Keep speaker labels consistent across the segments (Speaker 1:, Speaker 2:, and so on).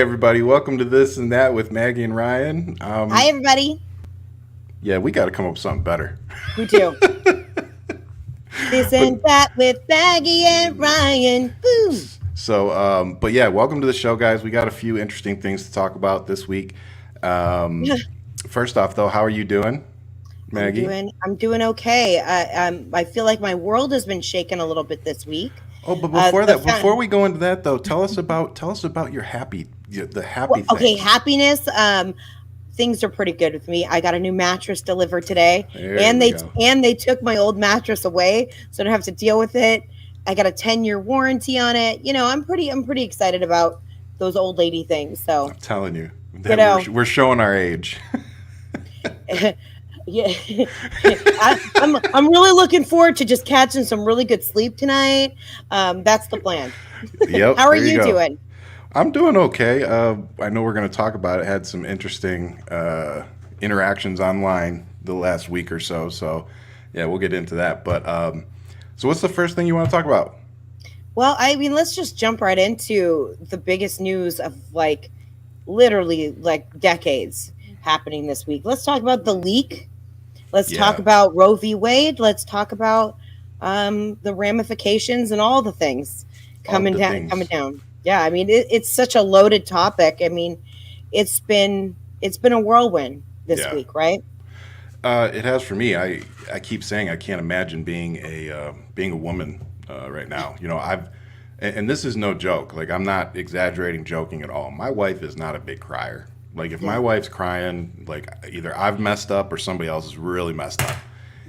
Speaker 1: everybody. Welcome to This and That with Maggie and Ryan.
Speaker 2: Hi, everybody.
Speaker 1: Yeah, we got to come up with something better.
Speaker 2: We do. This
Speaker 1: But
Speaker 2: and that with Maggie and Ryan. Boom.
Speaker 1: but yeah, welcome to the show, guys. We got a few interesting things to talk about this week. Um, First off, though, how are you doing, Maggie?
Speaker 2: I'm doing okay. I feel like my world has been shaken a little bit this week.
Speaker 1: Oh, but
Speaker 2: The
Speaker 1: before
Speaker 2: fa-
Speaker 1: we go into that, though, tell us about the happy
Speaker 2: well, okay,
Speaker 1: things.
Speaker 2: happiness. Things are pretty good with me. I got a new mattress delivered today,
Speaker 1: There we go.
Speaker 2: and they took my old mattress away, so I don't have to deal with it. I got a 10-year warranty on it. I'm pretty excited about those old lady things. So
Speaker 1: I'm telling you
Speaker 2: you
Speaker 1: that
Speaker 2: know.
Speaker 1: we're showing our age.
Speaker 2: Yeah, I'm really looking forward to just catching some really good sleep tonight. That's the plan.
Speaker 1: Yep,
Speaker 2: How are
Speaker 1: there you
Speaker 2: you
Speaker 1: go.
Speaker 2: doing?
Speaker 1: I'm doing okay. I know we're going to talk about it. Had some interesting interactions online the last week or so. So, yeah, we'll get into that. But so, what's the first thing you want to talk about?
Speaker 2: Well, I mean, let's just jump right into the biggest news of like literally like decades happening this week. Let's talk about the leak. Let's talk
Speaker 1: Yeah,
Speaker 2: about Roe v. Wade. Let's talk about the ramifications and all the things
Speaker 1: all
Speaker 2: coming
Speaker 1: the
Speaker 2: down. Coming
Speaker 1: things.
Speaker 2: down. Yeah, I mean, it's such a loaded topic. I mean, it's been a whirlwind this
Speaker 1: Yeah,
Speaker 2: week, right?
Speaker 1: it has for me. I keep saying I can't imagine being a woman right now. And this is no joke. Like I'm not exaggerating, joking at all. My wife is not a big crier. Like if my
Speaker 2: Yeah,
Speaker 1: wife's crying, like either I've messed up or somebody else is really messed up.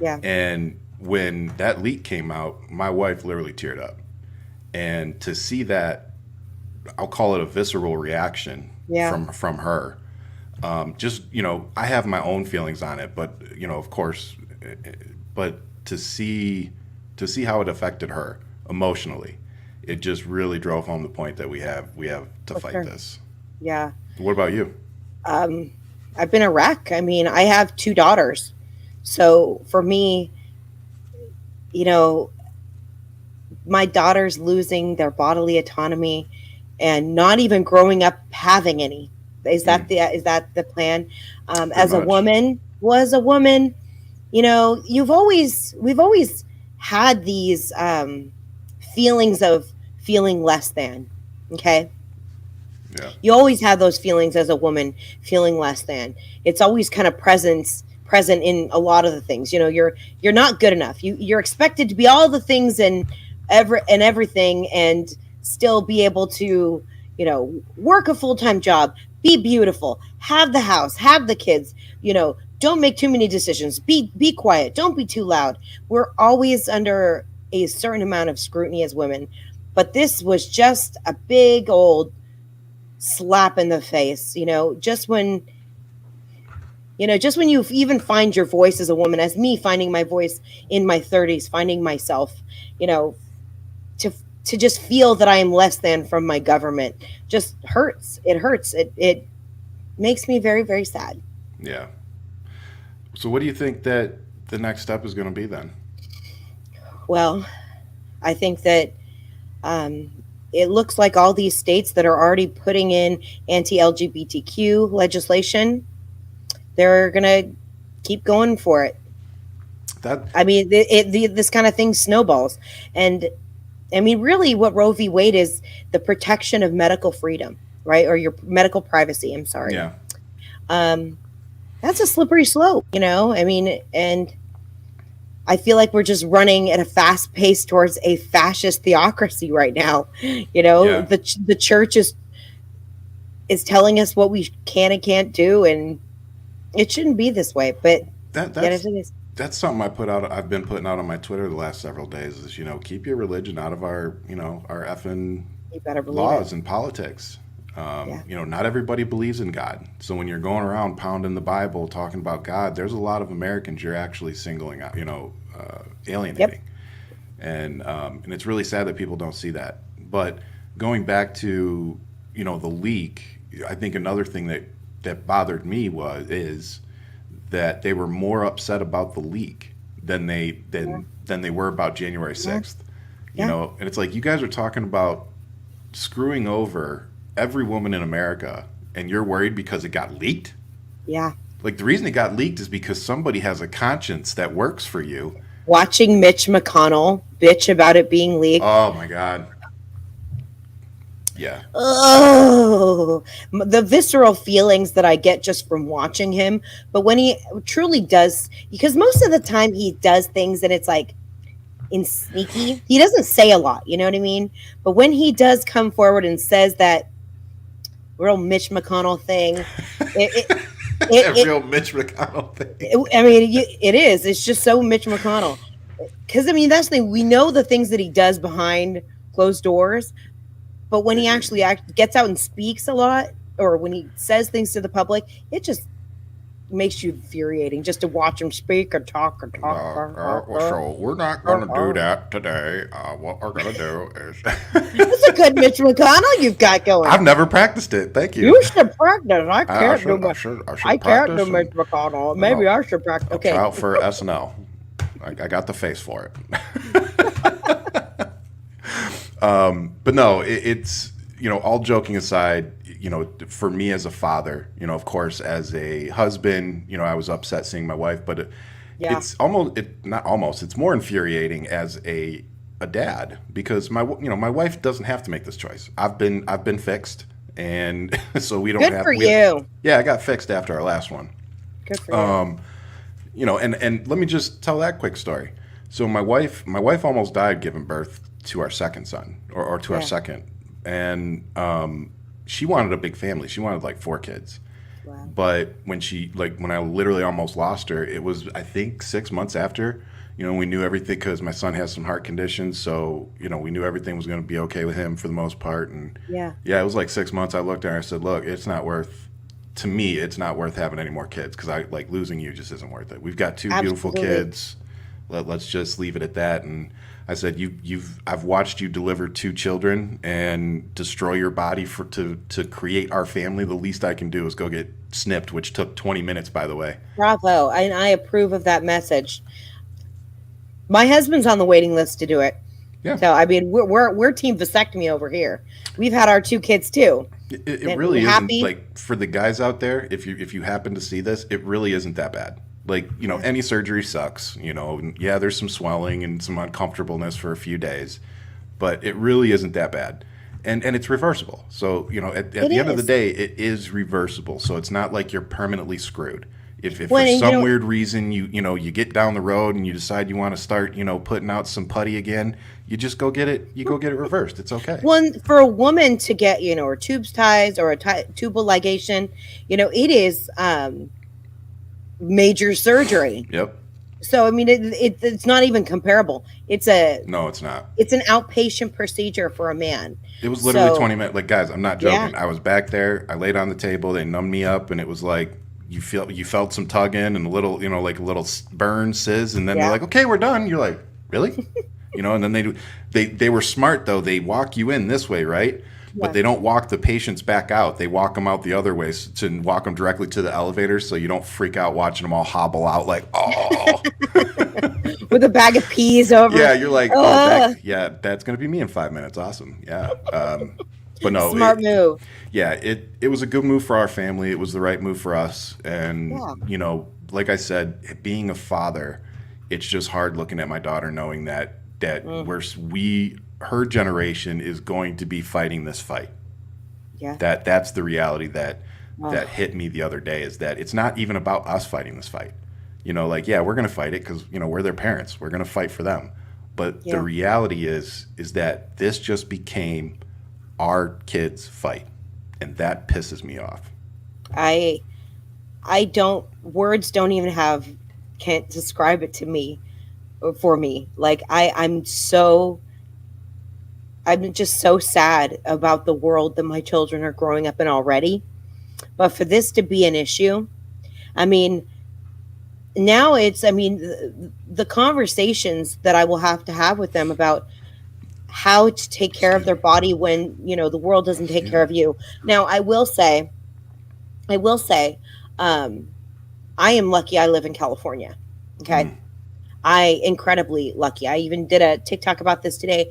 Speaker 2: yeah,
Speaker 1: And when that leak came out, my wife literally teared up. And to see that, I'll call it a visceral reaction
Speaker 2: yeah,
Speaker 1: from her. Just I have my own feelings on it, but of course, but to see how it affected her emotionally, it just really drove home the point that we have to
Speaker 2: for
Speaker 1: fight
Speaker 2: sure.
Speaker 1: this.
Speaker 2: Yeah.
Speaker 1: What about you?
Speaker 2: Um, I've been a wreck. I mean, I have two daughters, so for me, you know, my daughters losing their bodily autonomy and not even growing up having any.
Speaker 1: Mm,
Speaker 2: Is that the plan?
Speaker 1: pretty
Speaker 2: As a
Speaker 1: much.
Speaker 2: woman, was a woman, we've always had these feelings of feeling less than. Okay,
Speaker 1: Yeah.
Speaker 2: you always have those feelings as a woman, feeling less than. It's always kind of present in a lot of the things. You're not good enough. You're expected to be all the things and everything, and still be able to work a full-time job, be beautiful, have the house, have the kids. Don't make too many decisions. Be quiet. Don't be too loud. We're always under a certain amount of scrutiny as women, but this was just a big old slap in the face. Just when you even find your voice as a woman, as me finding my voice in my 30s, finding myself, you know to to just feel that I am less than from my government just hurts. It hurts. It makes me very, very sad.
Speaker 1: Yeah. So what do you think that the next step is going to be then?
Speaker 2: Well, I think that um, it looks like all these states that are already putting in anti-LGBTQ legislation, they're gonna keep going for it.
Speaker 1: That
Speaker 2: I mean, this kind of thing snowballs. And I mean, really, what Roe v. Wade is, the protection of medical freedom, right? Or your medical privacy. I'm sorry.
Speaker 1: yeah.
Speaker 2: Um, that's a slippery slope, I mean, and I feel like we're just running at a fast pace towards a fascist theocracy right now.
Speaker 1: Yeah.
Speaker 2: The church is telling us what we can and can't do, and it shouldn't be this way, but
Speaker 1: That
Speaker 2: yet it
Speaker 1: that's
Speaker 2: is.
Speaker 1: that's something I've been putting out on my Twitter the last several days is keep your religion out of our effing
Speaker 2: You better believe it.
Speaker 1: laws and politics.
Speaker 2: Yeah.
Speaker 1: Not everybody believes in God. So when you're going around pounding the Bible, talking about God, there's a lot of Americans you're actually singling out,
Speaker 2: Yep.
Speaker 1: alienating. And it's really sad that people don't see that. But going back to the leak, I think another thing that bothered me is that they were more upset about the leak
Speaker 2: Yeah.
Speaker 1: than they were about January
Speaker 2: Yeah.
Speaker 1: 6th.
Speaker 2: Yeah.
Speaker 1: And it's like you guys are talking about screwing over every woman in America, and you're worried because it got leaked.
Speaker 2: Yeah.
Speaker 1: Like the reason it got leaked is because somebody has a conscience that works for you.
Speaker 2: Watching Mitch McConnell bitch about it being leaked.
Speaker 1: Oh my God. Yeah.
Speaker 2: Oh, the visceral feelings that I get just from watching him. But when he truly does, because most of the time he does things and it's like in sneaky, he doesn't say a lot, you know what I mean? But when he does come forward and says that real Mitch McConnell thing, it, it,
Speaker 1: That
Speaker 2: it,
Speaker 1: real Mitch McConnell thing.
Speaker 2: I mean, it is. It's just so Mitch McConnell. Because, I mean, that's the thing. We know the things that he does behind closed doors. But when he actually gets out and speaks a lot, or when he says things to the public, it just makes you infuriating just to watch him speak or talk or talk.
Speaker 1: So we're not going to do that today. What we're going to do is.
Speaker 2: That's a good Mitch McConnell you've got going.
Speaker 1: I've never practiced it. Thank you.
Speaker 2: You should practice. I
Speaker 1: I
Speaker 2: can't do
Speaker 1: should, I
Speaker 2: much.
Speaker 1: should, I should
Speaker 2: I can't do
Speaker 1: practice.
Speaker 2: Mitch McConnell. Maybe I should practice.
Speaker 1: I'll
Speaker 2: Okay.
Speaker 1: try out for SNL. I got the face for it. But no, it's, all joking aside, for me as a father, of course, as a husband, I was upset seeing my wife, but
Speaker 2: Yeah.
Speaker 1: it's not almost, it's more infuriating as a dad because my wife doesn't have to make this choice. I've been fixed. And so we don't
Speaker 2: Good
Speaker 1: have.
Speaker 2: for you.
Speaker 1: Yeah, I got fixed after our last one.
Speaker 2: Good for you.
Speaker 1: And let me just tell that quick story. So my wife almost died giving birth to our second son, or to our second, and she wanted a big family. She wanted like 4 kids.
Speaker 2: Wow.
Speaker 1: But when I literally almost lost her, it was I think 6 months after. We knew everything because my son has some heart conditions, so we knew everything was going to be okay with him for the most part. And
Speaker 2: Yeah.
Speaker 1: it was like 6 months. I looked at her and I said, "Look, it's not worth." To me, it's not worth having any more kids because I like losing you just isn't worth it. We've got 2 beautiful
Speaker 2: Absolutely.
Speaker 1: kids. Let's just leave it at that. And I said, I've watched you deliver 2 children and destroy your body to create our family. The least I can do is go get snipped, which took 20 minutes, by the way.
Speaker 2: Bravo. And I approve of that message. My husband's on the waiting list to do it.
Speaker 1: Yeah.
Speaker 2: So I mean, we're team vasectomy over here. We've had our 2 kids too.
Speaker 1: It really isn't like for the guys out there. If you happen to see this, it really isn't that bad. Like any surgery sucks. And yeah, there's some swelling and some uncomfortableness for a few days, but it really isn't that bad. And it's reversible. So at the end of the day, it is reversible. So it's not like you're permanently screwed. If for some weird reason you get down the road and you decide you want to start putting out some putty again, you just go get it. You go get it reversed. It's okay.
Speaker 2: One for a woman to get her tubes ties or a tubal ligation, it is major surgery.
Speaker 1: Yep.
Speaker 2: So I mean, it's not even comparable.
Speaker 1: No, it's not.
Speaker 2: It's an outpatient procedure for a man.
Speaker 1: It was literally 20 minutes. Like, guys, I'm not joking.
Speaker 2: Yeah.
Speaker 1: I was back there. I laid on the table. They numbed me up, and it was like you felt some tugging and a little, like a little burn, sizz, and then they're like, "Okay, we're done." You're like, "Really?" And then they were smart though. They walk you in this way, right? But they don't walk the patients back out. They walk them out the other way to walk them directly to the elevator, so you don't freak out watching them all hobble out like, "Oh."
Speaker 2: With a bag of peas over.
Speaker 1: Yeah, you're like, that's gonna be me in 5 minutes. Awesome. Yeah. But no,
Speaker 2: smart move.
Speaker 1: Yeah, it was a good move for our family. It was the right move for us. And like I said, being a father, it's just hard looking at my daughter knowing that her generation is going to be fighting this fight.
Speaker 2: Yeah.
Speaker 1: That's the reality that hit me the other day, is that it's not even about us fighting this fight. Like, yeah, we're going to fight it because, we're their parents. We're going to fight for them. But the reality is that this just became our kids' fight. And that pisses me off.
Speaker 2: Words don't even can't describe it to me, for me. Like, I'm just so sad about the world that my children are growing up in already. But for this to be an issue, I mean, now the conversations that I will have to have with them about how to take care of their body when, the world doesn't take care of you. Now, I will say, I am lucky I live in California. Okay. I incredibly lucky. I even did a TikTok about this today.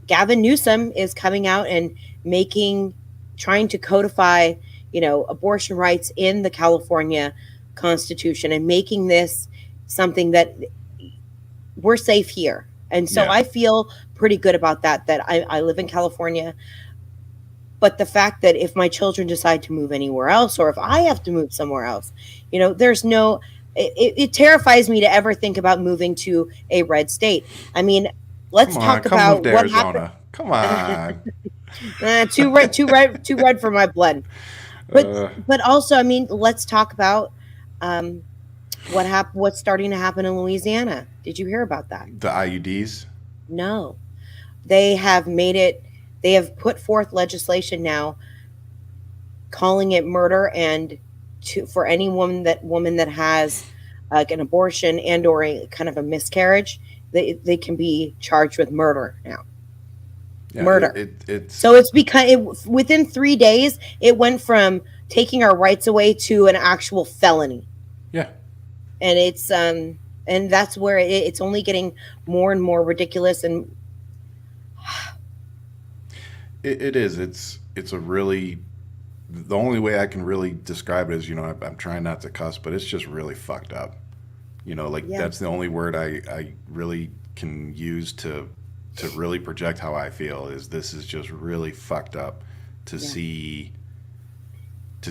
Speaker 2: Gavin Newsom is coming out and making trying to codify, abortion rights in the California Constitution and making this something that we're safe here. And so
Speaker 1: Yeah.
Speaker 2: I feel pretty good about that I live in California. But the fact that if my children decide to move anywhere else, or if I have to move somewhere else, there's no, it terrifies me to ever think about moving to a red state. I mean, let's
Speaker 1: Come on,
Speaker 2: talk
Speaker 1: come move
Speaker 2: about
Speaker 1: to
Speaker 2: what happened.
Speaker 1: Arizona. Come on.
Speaker 2: Too red, too red, too red for my blood. But
Speaker 1: Uh,
Speaker 2: but also, I mean, let's talk about um, what's starting to happen in Louisiana. Did you hear about that?
Speaker 1: the IUDs.
Speaker 2: No, they have made it. They have put forth legislation now calling it murder, and for any woman that has like an abortion and or a kind of a miscarriage, they can be charged with murder now.
Speaker 1: Yeah,
Speaker 2: Murder.
Speaker 1: it's
Speaker 2: So it's because within 3 days, it went from taking our rights away to an actual felony,
Speaker 1: yeah.
Speaker 2: and and that's where it's only getting more and more ridiculous. And
Speaker 1: It is. It's a really, the only way I can really describe it is, I'm trying not to cuss, but it's just really fucked up. Like
Speaker 2: yeah,
Speaker 1: that's the only word I really can use to really project how I feel, is this is just really fucked up to
Speaker 2: yeah,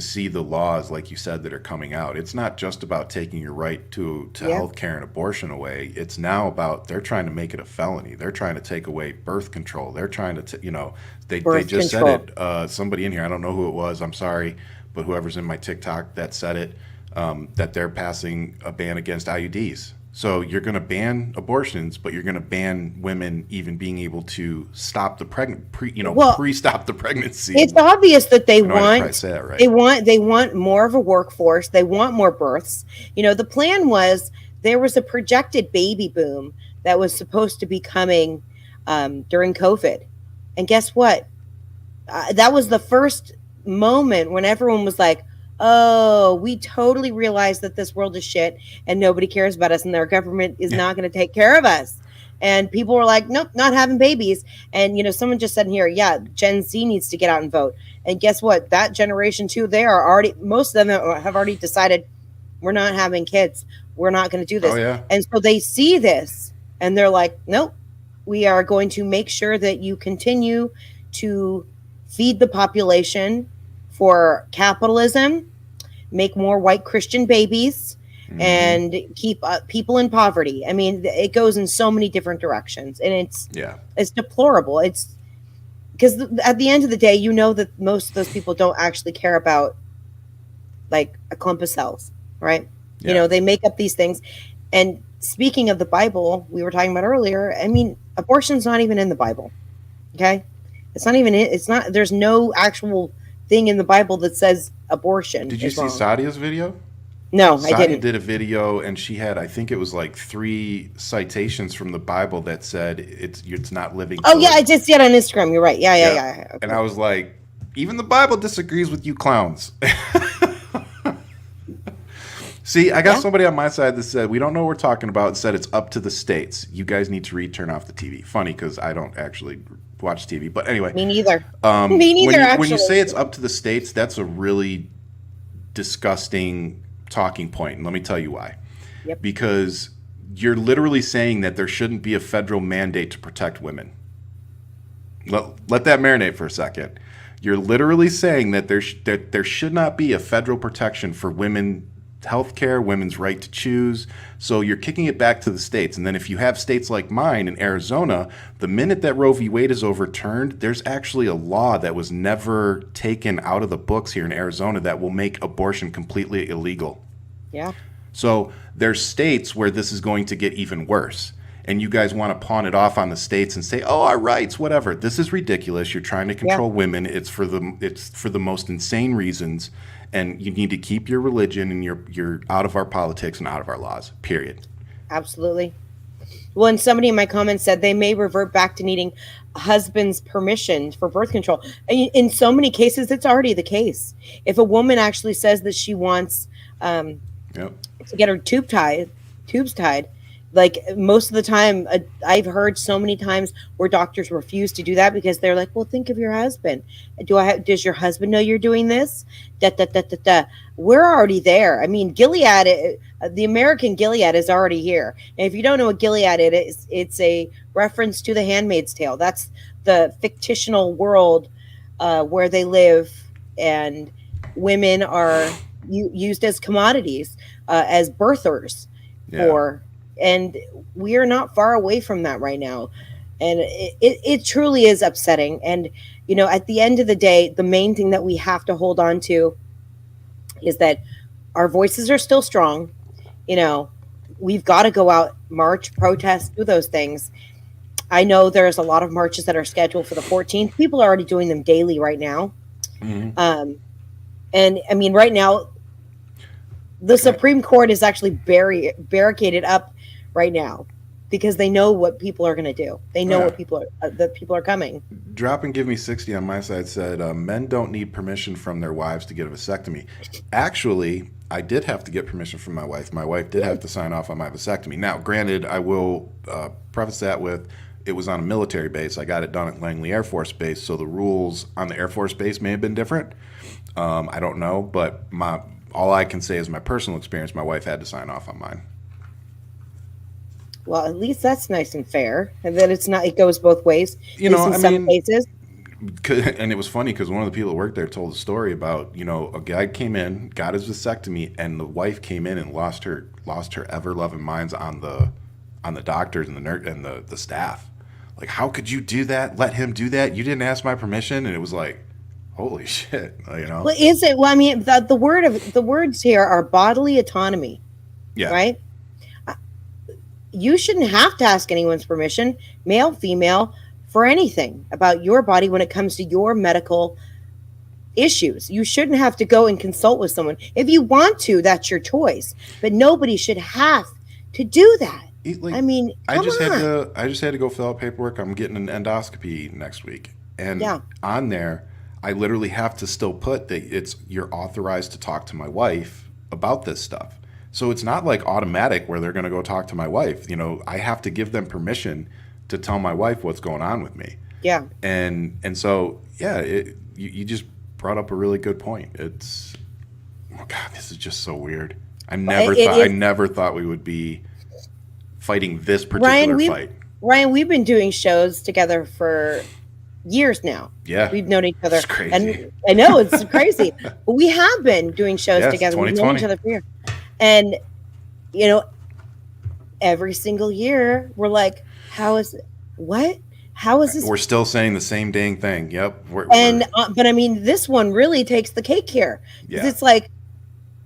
Speaker 1: see the laws, like you said, that are coming out. It's not just about taking your right to
Speaker 2: yeah,
Speaker 1: health care and abortion away. It's now about, they're trying to make it a felony. They're trying to take away birth control. They're trying to, they
Speaker 2: birth
Speaker 1: just
Speaker 2: control.
Speaker 1: said it. Somebody in here, I don't know who it was, I'm sorry, but whoever's in my TikTok that said it, that they're passing a ban against IUDs. So you're going to ban abortions, but you're going to ban women even being able to stop the
Speaker 2: Well,
Speaker 1: pre-stop the pregnancy.
Speaker 2: it's obvious that they
Speaker 1: I know I didn't probably
Speaker 2: want
Speaker 1: say that right.
Speaker 2: they want more of a workforce. They want more births. The plan was there was a projected baby boom that was supposed to be coming during COVID, and guess what? That was the first moment when everyone was like, "Oh, we totally realize that this world is shit and nobody cares about us, and their government is
Speaker 1: Yeah.
Speaker 2: not going to take care of us." And people were like, "Nope, not having babies." And someone just said in here, "Yeah, Gen Z needs to get out and vote." And guess what? That generation too, they are already, most of them have already decided, we're not having kids. We're not going to do
Speaker 1: Oh
Speaker 2: this.
Speaker 1: yeah.
Speaker 2: And so they see this and they're like, "Nope, we are going to make sure that you continue to feed the population for capitalism, make more white Christian babies,
Speaker 1: Hmm.
Speaker 2: and keep people in poverty." I mean, it goes in so many different directions, and
Speaker 1: Yeah.
Speaker 2: it's deplorable. It's because at the end of the day, that most of those people don't actually care about like a clump of cells, right?
Speaker 1: Yeah.
Speaker 2: They make up these things. And speaking of the Bible, we were talking about earlier. I mean, abortion's not even in the Bible. Okay, it's not even. It's not. There's no actual thing in the Bible that says abortion
Speaker 1: Did you
Speaker 2: is
Speaker 1: see
Speaker 2: wrong.
Speaker 1: Sadia's video?
Speaker 2: No, I
Speaker 1: Sadia
Speaker 2: didn't.
Speaker 1: did a video, and she had, I think it was like 3 citations from the Bible that said it's not living
Speaker 2: Oh
Speaker 1: till
Speaker 2: yeah,
Speaker 1: it.
Speaker 2: I did see it on Instagram. You're right. Yeah, yeah,
Speaker 1: Yeah.
Speaker 2: yeah.
Speaker 1: And
Speaker 2: Okay.
Speaker 1: I was like, even the Bible disagrees with you clowns. See, I got
Speaker 2: Yeah.
Speaker 1: somebody on my side that said, we don't know what we're talking about, and said it's up to the states. You guys need to turn off the TV. Funny, because I don't actually watch TV. But anyway,
Speaker 2: Me neither. Me
Speaker 1: when
Speaker 2: neither.
Speaker 1: when you
Speaker 2: Actually.
Speaker 1: say it's up to the states, that's a really disgusting talking point. And let me tell you why.
Speaker 2: Yep.
Speaker 1: Because you're literally saying that there shouldn't be a federal mandate to protect women. Let that marinate for a second. You're literally saying that there should not be a federal protection for women healthcare, women's right to choose. So you're kicking it back to the states. And then if you have states like mine in Arizona, the minute that Roe v. Wade is overturned, there's actually a law that was never taken out of the books here in Arizona that will make abortion completely illegal.
Speaker 2: Yeah.
Speaker 1: So there's states where this is going to get even worse. And you guys want to pawn it off on the states and say, "Oh, our rights, whatever." This is ridiculous. You're trying to control women. It's for the most insane reasons, and you need to keep your religion, and you're out of our politics and out of our laws. Period.
Speaker 2: Absolutely. Well, and somebody in my comments said they may revert back to needing a husband's permission for birth control. In so many cases, it's already the case. If a woman actually says that she wants
Speaker 1: Yep.
Speaker 2: to get her tubes tied, Like most of the time, I've heard so many times where doctors refuse to do that because they're like, well, think of your husband. Does your husband know you're doing this? Da, da, da, da, da. We're already there. I mean, Gilead, the American Gilead is already here. And if you don't know what Gilead is, it's a reference to the Handmaid's Tale. That's the fictional world where they live, and women are used as commodities, as birthers
Speaker 1: Yeah.
Speaker 2: for, and we are not far away from that right now. And it truly is upsetting. And at the end of the day, the main thing that we have to hold on to is that our voices are still strong. you know we've got to go out, march, protest, do those things. I know there's a lot of marches that are scheduled for the 14th. People are already doing them daily right now.
Speaker 1: Hmm.
Speaker 2: um, and I mean, right now the
Speaker 1: Can I
Speaker 2: Supreme Court is actually barricaded up right now because they know what people are going to do. They
Speaker 1: oh
Speaker 2: know
Speaker 1: yeah.
Speaker 2: what people are that people are coming.
Speaker 1: Drop and Give Me 60 on my side said men don't need permission from their wives to get a vasectomy. Actually, I did have to get permission from my wife. My wife did have to sign off on my vasectomy. Now, granted, I will preface that with it was on a military base. I got it done at Langley Air Force Base, so the rules on the Air Force Base may have been different. I don't know, but my all I can say is my personal experience. My wife had to sign off on mine.
Speaker 2: Well, at least that's nice and fair, and that it's not. It goes both ways.
Speaker 1: You
Speaker 2: At least
Speaker 1: know,
Speaker 2: in
Speaker 1: I
Speaker 2: some
Speaker 1: mean,
Speaker 2: cases.
Speaker 1: and it was funny because one of the people that worked there told a story about a guy came in, got his vasectomy, and the wife came in and lost her ever loving minds on the doctors and the nurse and the staff. Like, how could you do that? Let him do that? You didn't ask my permission, and it was like, holy shit,
Speaker 2: Well, is it? Well, I mean, the words here are bodily autonomy,
Speaker 1: Yeah,
Speaker 2: right? You shouldn't have to ask anyone's permission, male, female, for anything about your body when it comes to your medical issues. You shouldn't have to go and consult with someone. If you want to, that's your choice. But nobody should have to do that.
Speaker 1: like
Speaker 2: I mean, come on.
Speaker 1: I just had to go fill out paperwork. I'm getting an endoscopy next week, and
Speaker 2: Yeah.
Speaker 1: on there, I literally have to still put that you're authorized to talk to my wife about this stuff. So it's not like automatic where they're going to go talk to my wife. I have to give them permission to tell my wife what's going on with me.
Speaker 2: Yeah.
Speaker 1: And so yeah, you just brought up a really good point. It's oh god, this is just so weird.
Speaker 2: It
Speaker 1: I
Speaker 2: is.
Speaker 1: never thought we would be fighting this
Speaker 2: Ryan,
Speaker 1: particular
Speaker 2: we've
Speaker 1: fight.
Speaker 2: Ryan, we've been doing shows together for years now.
Speaker 1: Yeah,
Speaker 2: We've known each other,
Speaker 1: it's crazy.
Speaker 2: and I know it's crazy, but we have been doing shows
Speaker 1: Yes,
Speaker 2: together. We've known each
Speaker 1: 2020.
Speaker 2: other for years, and you know, every single year we're like, "How is it? What? How is this?"
Speaker 1: We're still saying the same dang thing. Yep, we're
Speaker 2: And but I mean, this one really takes the cake here because
Speaker 1: yeah,
Speaker 2: it's like,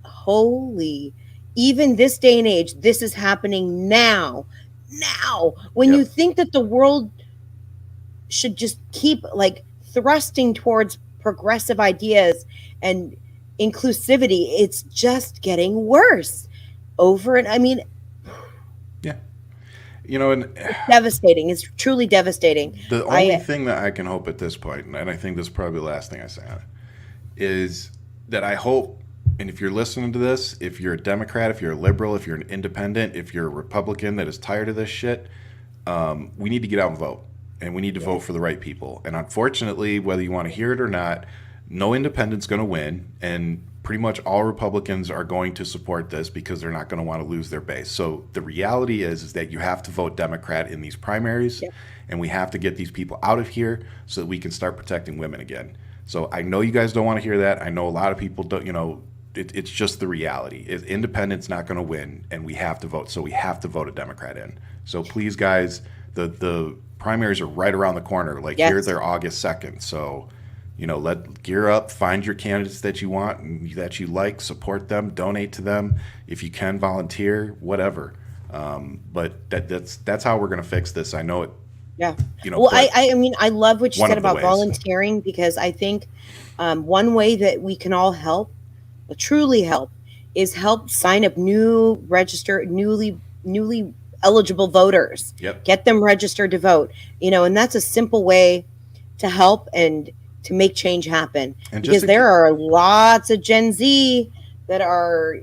Speaker 2: holy, even this day and age, this is happening now. Now, when you
Speaker 1: yep,
Speaker 2: think that the world should just keep like thrusting towards progressive ideas and inclusivity, it's just getting worse over. And I mean,
Speaker 1: yeah. And
Speaker 2: devastating. It's truly devastating.
Speaker 1: the only
Speaker 2: I
Speaker 1: thing that I can hope at this point, and I think this is probably the last thing I say on it, is that I hope, and if you're listening to this, if you're a Democrat, if you're a liberal, if you're an independent, if you're a Republican that is tired of this shit, we need to get out and vote. And we need to vote for the right people. And unfortunately, whether you want to hear it or not, no independent's going to win. And pretty much all Republicans are going to support this because they're not going to want to lose their base. So the reality is that you have to vote Democrat in these primaries.
Speaker 2: yeah,
Speaker 1: And we have to get these people out of here so that we can start protecting women again. So I know you guys don't want to hear that. I know a lot of people don't, it's just the reality. Independent's not going to win, and we have to vote. So we have to vote a Democrat in. So please, guys, the primaries are right around the corner. Like here,
Speaker 2: yes,
Speaker 1: they're August 2nd. So, let gear up, find your candidates that you want and that you like, support them, donate to them. If you can volunteer, whatever. But that's how we're going to fix this. I know it,
Speaker 2: yeah. Well,
Speaker 1: but
Speaker 2: I mean, I love what you
Speaker 1: one
Speaker 2: said
Speaker 1: of the
Speaker 2: about
Speaker 1: ways.
Speaker 2: volunteering because I think one way that we can all help, truly help, is help sign up newly eligible voters.
Speaker 1: Yep.
Speaker 2: Get them registered to vote. And that's a simple way to help and to make change happen
Speaker 1: And just
Speaker 2: because there are lots of Gen Z that are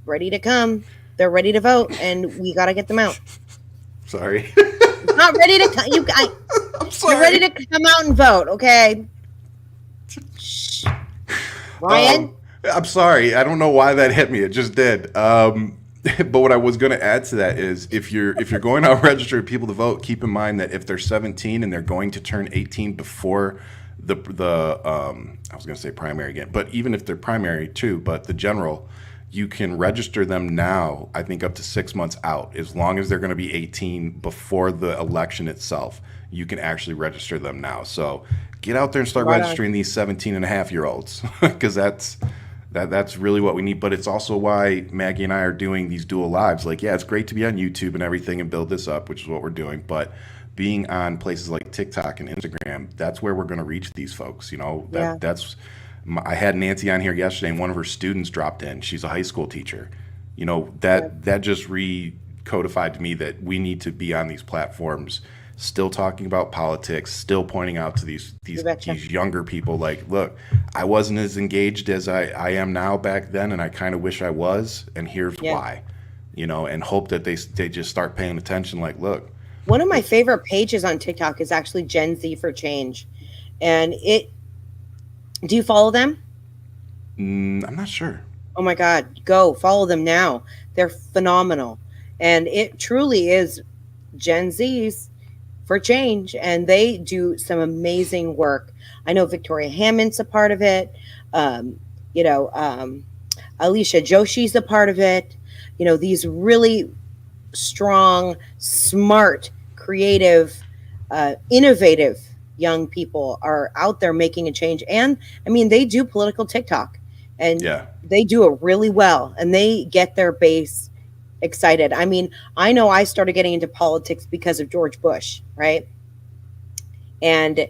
Speaker 2: ready to come. They're ready to vote, and we got to get them out.
Speaker 1: Sorry.
Speaker 2: Not ready to
Speaker 1: I'm
Speaker 2: you're ready
Speaker 1: sorry.
Speaker 2: to come out and vote, okay? Shh. Ryan?
Speaker 1: Um, I'm sorry. I don't know why that hit me. It just did. But what I was going to add to that is if you're going out registering people to vote, keep in mind that if they're 17 and they're going to turn 18 before the I was going to say primary again, but even if they're primary too, but the general, you can register them now. I think up to 6 months out, as long as they're going to be 18 before the election itself. You can actually register them now. So get out there and start
Speaker 2: Right on.
Speaker 1: registering these 17 and a half year olds because that's really what we need. But it's also why Maggie and I are doing these dual lives. Like, yeah, it's great to be on YouTube and everything and build this up, which is what we're doing. But being on places like TikTok and Instagram, that's where we're going to reach these folks. You know,
Speaker 2: Yeah.
Speaker 1: I had Nancy on here yesterday, and one of her students dropped in. She's a high school teacher. You know,
Speaker 2: Yeah.
Speaker 1: that just recodified to me that we need to be on these platforms, still talking about politics, still pointing out to these
Speaker 2: You
Speaker 1: these
Speaker 2: betcha.
Speaker 1: these younger people, like, look, I wasn't as engaged as I am now back then, and I kind of wish I was, and here's
Speaker 2: Yeah.
Speaker 1: why. You know, and hope that they just start paying attention. Like, look,
Speaker 2: One of my
Speaker 1: it's
Speaker 2: favorite pages on TikTok is actually Gen Z for Change. And do you follow them?
Speaker 1: I'm not sure.
Speaker 2: Oh my God, go follow them now. They're phenomenal. And it truly is Gen Z's for change, and they do some amazing work. I know Victoria Hammond's a part of it. Um, you know, Alicia Joshi's a part of it. You know, these really strong, smart, creative, innovative young people are out there making a change. And I mean, they do political TikTok, and
Speaker 1: Yeah,
Speaker 2: they do it really well, and they get their base excited. I mean, I know I started getting into politics because of George Bush, right? And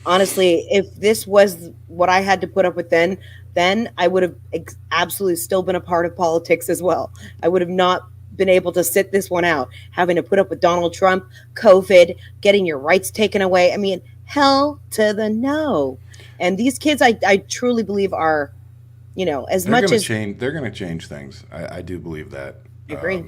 Speaker 2: honestly, if this was what I had to put up with then I would have absolutely still been a part of politics as well. I would have not been able to sit this one out, having to put up with Donald Trump, COVID, getting your rights taken away. I mean, hell to the no. And these kids, I truly believe are, as
Speaker 1: they're
Speaker 2: much
Speaker 1: gonna
Speaker 2: as
Speaker 1: change. They're gonna change things. I do believe that.
Speaker 2: I agree.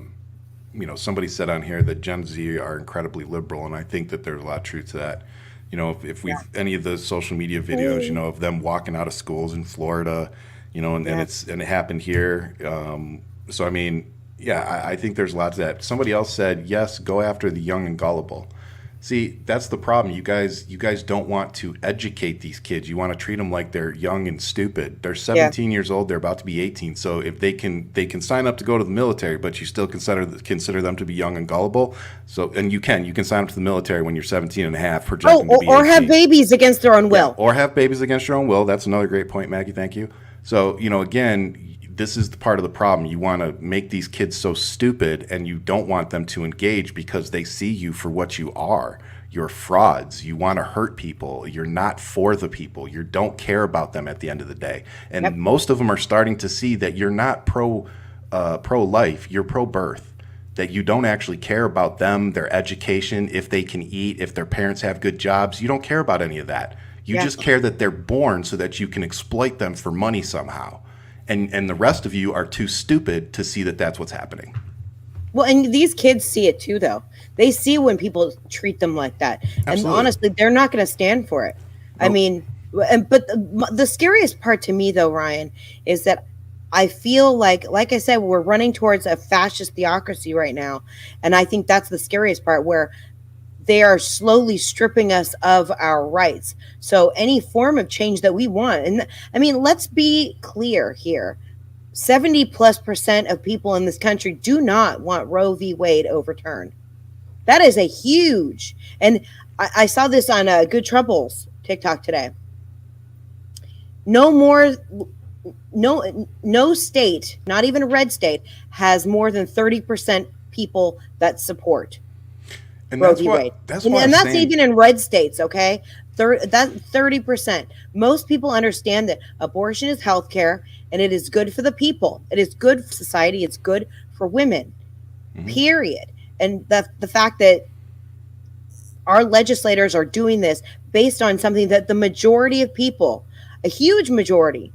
Speaker 1: You know, somebody said on here that Gen Z are incredibly liberal, and I think that there's a lot of truth to that. You know, if
Speaker 2: Yeah.
Speaker 1: we've any of the social media videos, you know, of them walking out of schools in Florida, you know, and
Speaker 2: Yeah.
Speaker 1: it happened here. So I mean, yeah, I think there's lots of that. Somebody else said, yes, go after the young and gullible. See, that's the problem. You guys don't want to educate these kids. You want to treat them like they're young and stupid. They're
Speaker 2: Yeah.
Speaker 1: 17 years old. They're about to be 18. So if they can sign up to go to the military, but you still consider them to be young and gullible. So and you can sign up to the military when you're 17 and a half,
Speaker 2: Oh,
Speaker 1: projecting to be
Speaker 2: or have
Speaker 1: 18.
Speaker 2: babies against their own
Speaker 1: Yeah,
Speaker 2: will.
Speaker 1: or have babies against your own will. That's another great point, Maggie. Thank you. So, you know, again, this is the part of the problem. You want to make these kids so stupid, and you don't want them to engage because they see you for what you are. You're frauds. You want to hurt people. You're not for the people. You don't care about them at the end of the day. And
Speaker 2: Yep.
Speaker 1: most of them are starting to see that you're not pro life. You're pro birth. That you don't actually care about them, their education, if they can eat, if their parents have good jobs. You don't care about any of that. You
Speaker 2: Yeah.
Speaker 1: just care that they're born so that you can exploit them for money somehow. And the rest of you are too stupid to see that that's what's happening.
Speaker 2: Well, and these kids see it too, though. They see when people treat them like that, and
Speaker 1: Absolutely.
Speaker 2: honestly, they're not going to stand for it. I
Speaker 1: Nope.
Speaker 2: mean, but the scariest part to me, though, Ryan, is that I feel like I said, we're running towards a fascist theocracy right now, and I think that's the scariest part, where they are slowly stripping us of our rights. So any form of change that we want, and I mean, let's be clear here. 70+% of people in this country do not want Roe v. Wade overturned. That is a huge, and I saw this on Good Troubles TikTok today. No more, no state, not even a red state, has more than 30% people that support
Speaker 1: And
Speaker 2: Roe
Speaker 1: that's
Speaker 2: v. Wade,
Speaker 1: what that's
Speaker 2: and,
Speaker 1: why I'm
Speaker 2: and that's
Speaker 1: saying.
Speaker 2: even in red states. Okay, that 30%. Most people understand that abortion is health care, and it is good for the people. It is good for society. It's good for women.
Speaker 1: Mhm.
Speaker 2: Period. And the fact that our legislators are doing this based on something that the majority of people, a huge majority,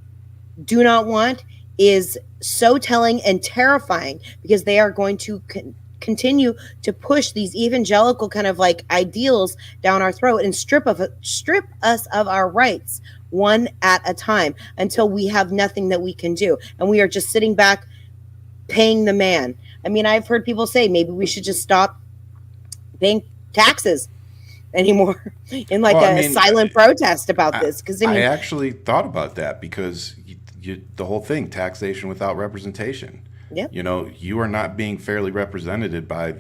Speaker 2: do not want, is so telling and terrifying, because they are going to continue to push these evangelical kind of like ideals down our throat and strip us of our rights one at a time, until we have nothing that we can do, and we are just sitting back paying the man. I mean, I've heard people say maybe we should just stop paying taxes anymore in like
Speaker 1: Well, I
Speaker 2: a
Speaker 1: mean,
Speaker 2: silent protest about
Speaker 1: I,
Speaker 2: this, because I
Speaker 1: I
Speaker 2: mean,
Speaker 1: actually thought about that because the whole thing, taxation without representation.
Speaker 2: yeah.
Speaker 1: You are not being fairly represented by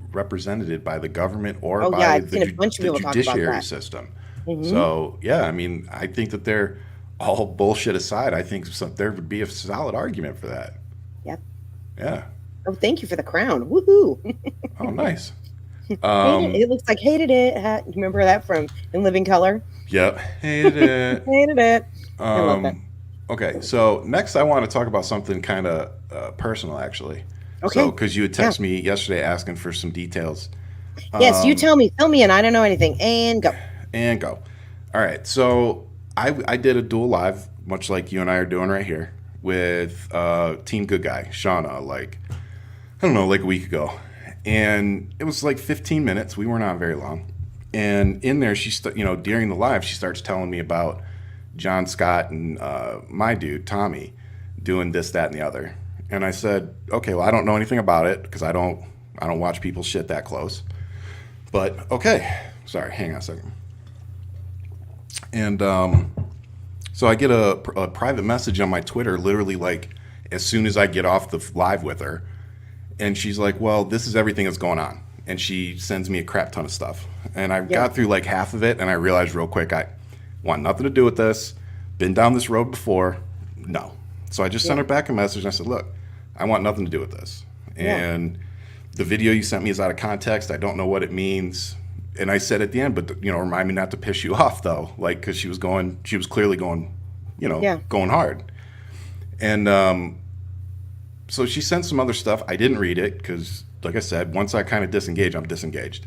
Speaker 1: the government or
Speaker 2: Oh yeah,
Speaker 1: by
Speaker 2: I've seen a bunch of
Speaker 1: the
Speaker 2: people talk about
Speaker 1: judiciary
Speaker 2: that.
Speaker 1: system.
Speaker 2: Hmm.
Speaker 1: So yeah, I mean, I think that they're all bullshit aside. I think there would be a solid argument for that.
Speaker 2: Yep.
Speaker 1: Yeah.
Speaker 2: Oh, thank you for the crown. Woohoo!
Speaker 1: Oh, nice.
Speaker 2: Hated it. It looks like hated it. Remember that from In Living Color?
Speaker 1: Yep. Hated it.
Speaker 2: Hated it. I love that.
Speaker 1: Um, okay, so next I want to talk about something kind of personal, actually. So,
Speaker 2: Okay.
Speaker 1: because you had
Speaker 2: Yeah.
Speaker 1: texted me yesterday asking for some details.
Speaker 2: Yes, you
Speaker 1: Um,
Speaker 2: tell me, and I don't know anything. And go.
Speaker 1: and go. All right, so I did a dual live, much like you and I are doing right here, with Team Good Guy, Shauna, like, I don't know, like a week ago. And it was like 15 minutes. We weren't on very long. And in there, during the live, she starts telling me about John Scott and my dude, Tommy, doing this, that, and the other. And I said, okay, well, I don't know anything about it because I don't watch people's shit that close. But okay, sorry, hang on a second. And so I get a private message on my Twitter, literally like as soon as I get off the live with her, and she's like, "Well, this is everything that's going on," and she sends me a crap ton of stuff. And I got through like half of it, and I realized real quick I want nothing to do with this. Been down this road before, no. So I just sent her back a message, and I said, "Look, I want nothing to do with this." And the video you sent me is out of context. I don't know what it means. And I said at the end, but remind me not to piss you off though, like because she was clearly going, going hard. And so she sent some other stuff. I didn't read it because, like I said, once I kind of disengage, I'm disengaged.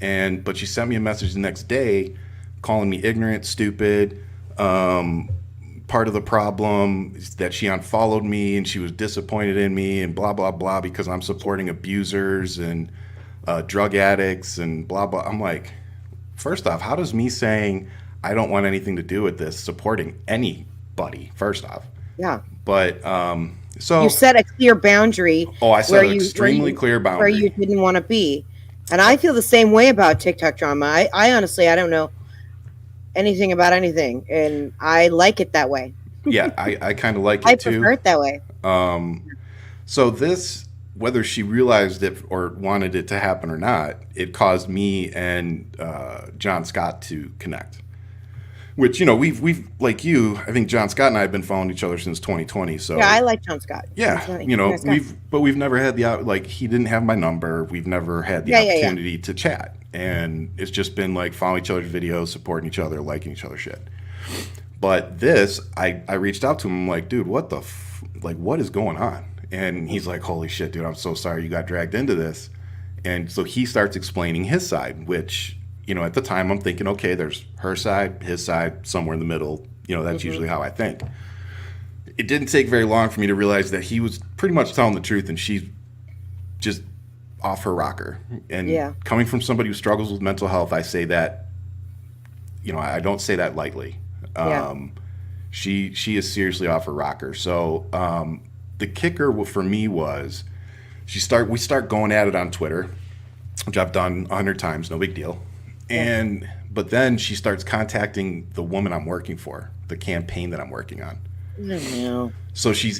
Speaker 1: But she sent me a message the next day, calling me ignorant, stupid. Part of the problem is that she unfollowed me and she was disappointed in me and blah blah blah because I'm supporting abusers and drug addicts and blah blah. I'm like, first off, how does me saying I don't want anything to do with this supporting anybody? First off,
Speaker 2: Yeah.
Speaker 1: but so
Speaker 2: You set a clear boundary.
Speaker 1: oh, I set
Speaker 2: where
Speaker 1: an extremely clear
Speaker 2: where
Speaker 1: boundary.
Speaker 2: you didn't want to be. And I feel the same way about TikTok drama. I honestly, I don't know anything about anything, and I like it that way.
Speaker 1: Yeah, I kind of like it
Speaker 2: I
Speaker 1: too.
Speaker 2: prefer it that way.
Speaker 1: So this, whether she realized it or wanted it to happen or not, it caused me and John Scott to connect. Which we've like you. I think John Scott and I have been following each other since 2020. So
Speaker 2: Yeah, I like John Scott.
Speaker 1: yeah,
Speaker 2: He's nice guy.
Speaker 1: we've never had like he didn't have my number. We've never had the opportunity to chat, and it's just been like following each other's videos, supporting each other, liking each other's shit. But this, I reached out to him. I'm like, dude, what the like, what is going on? And he's like, holy shit, dude, I'm so sorry you got dragged into this. And so he starts explaining his side, which at the time I'm thinking, okay, there's her side, his side, somewhere in the middle. That's usually how I think. It didn't take very long for me to realize that he was pretty much telling the truth, and she's just off her rocker. And coming from somebody who struggles with mental health, I say that, I don't say that lightly. She is seriously off her rocker. So the kicker for me was we start going at it on Twitter, which I've done 100 times, no big deal. But then she starts contacting the woman I'm working for, the campaign that I'm working on.
Speaker 2: No.
Speaker 1: So she's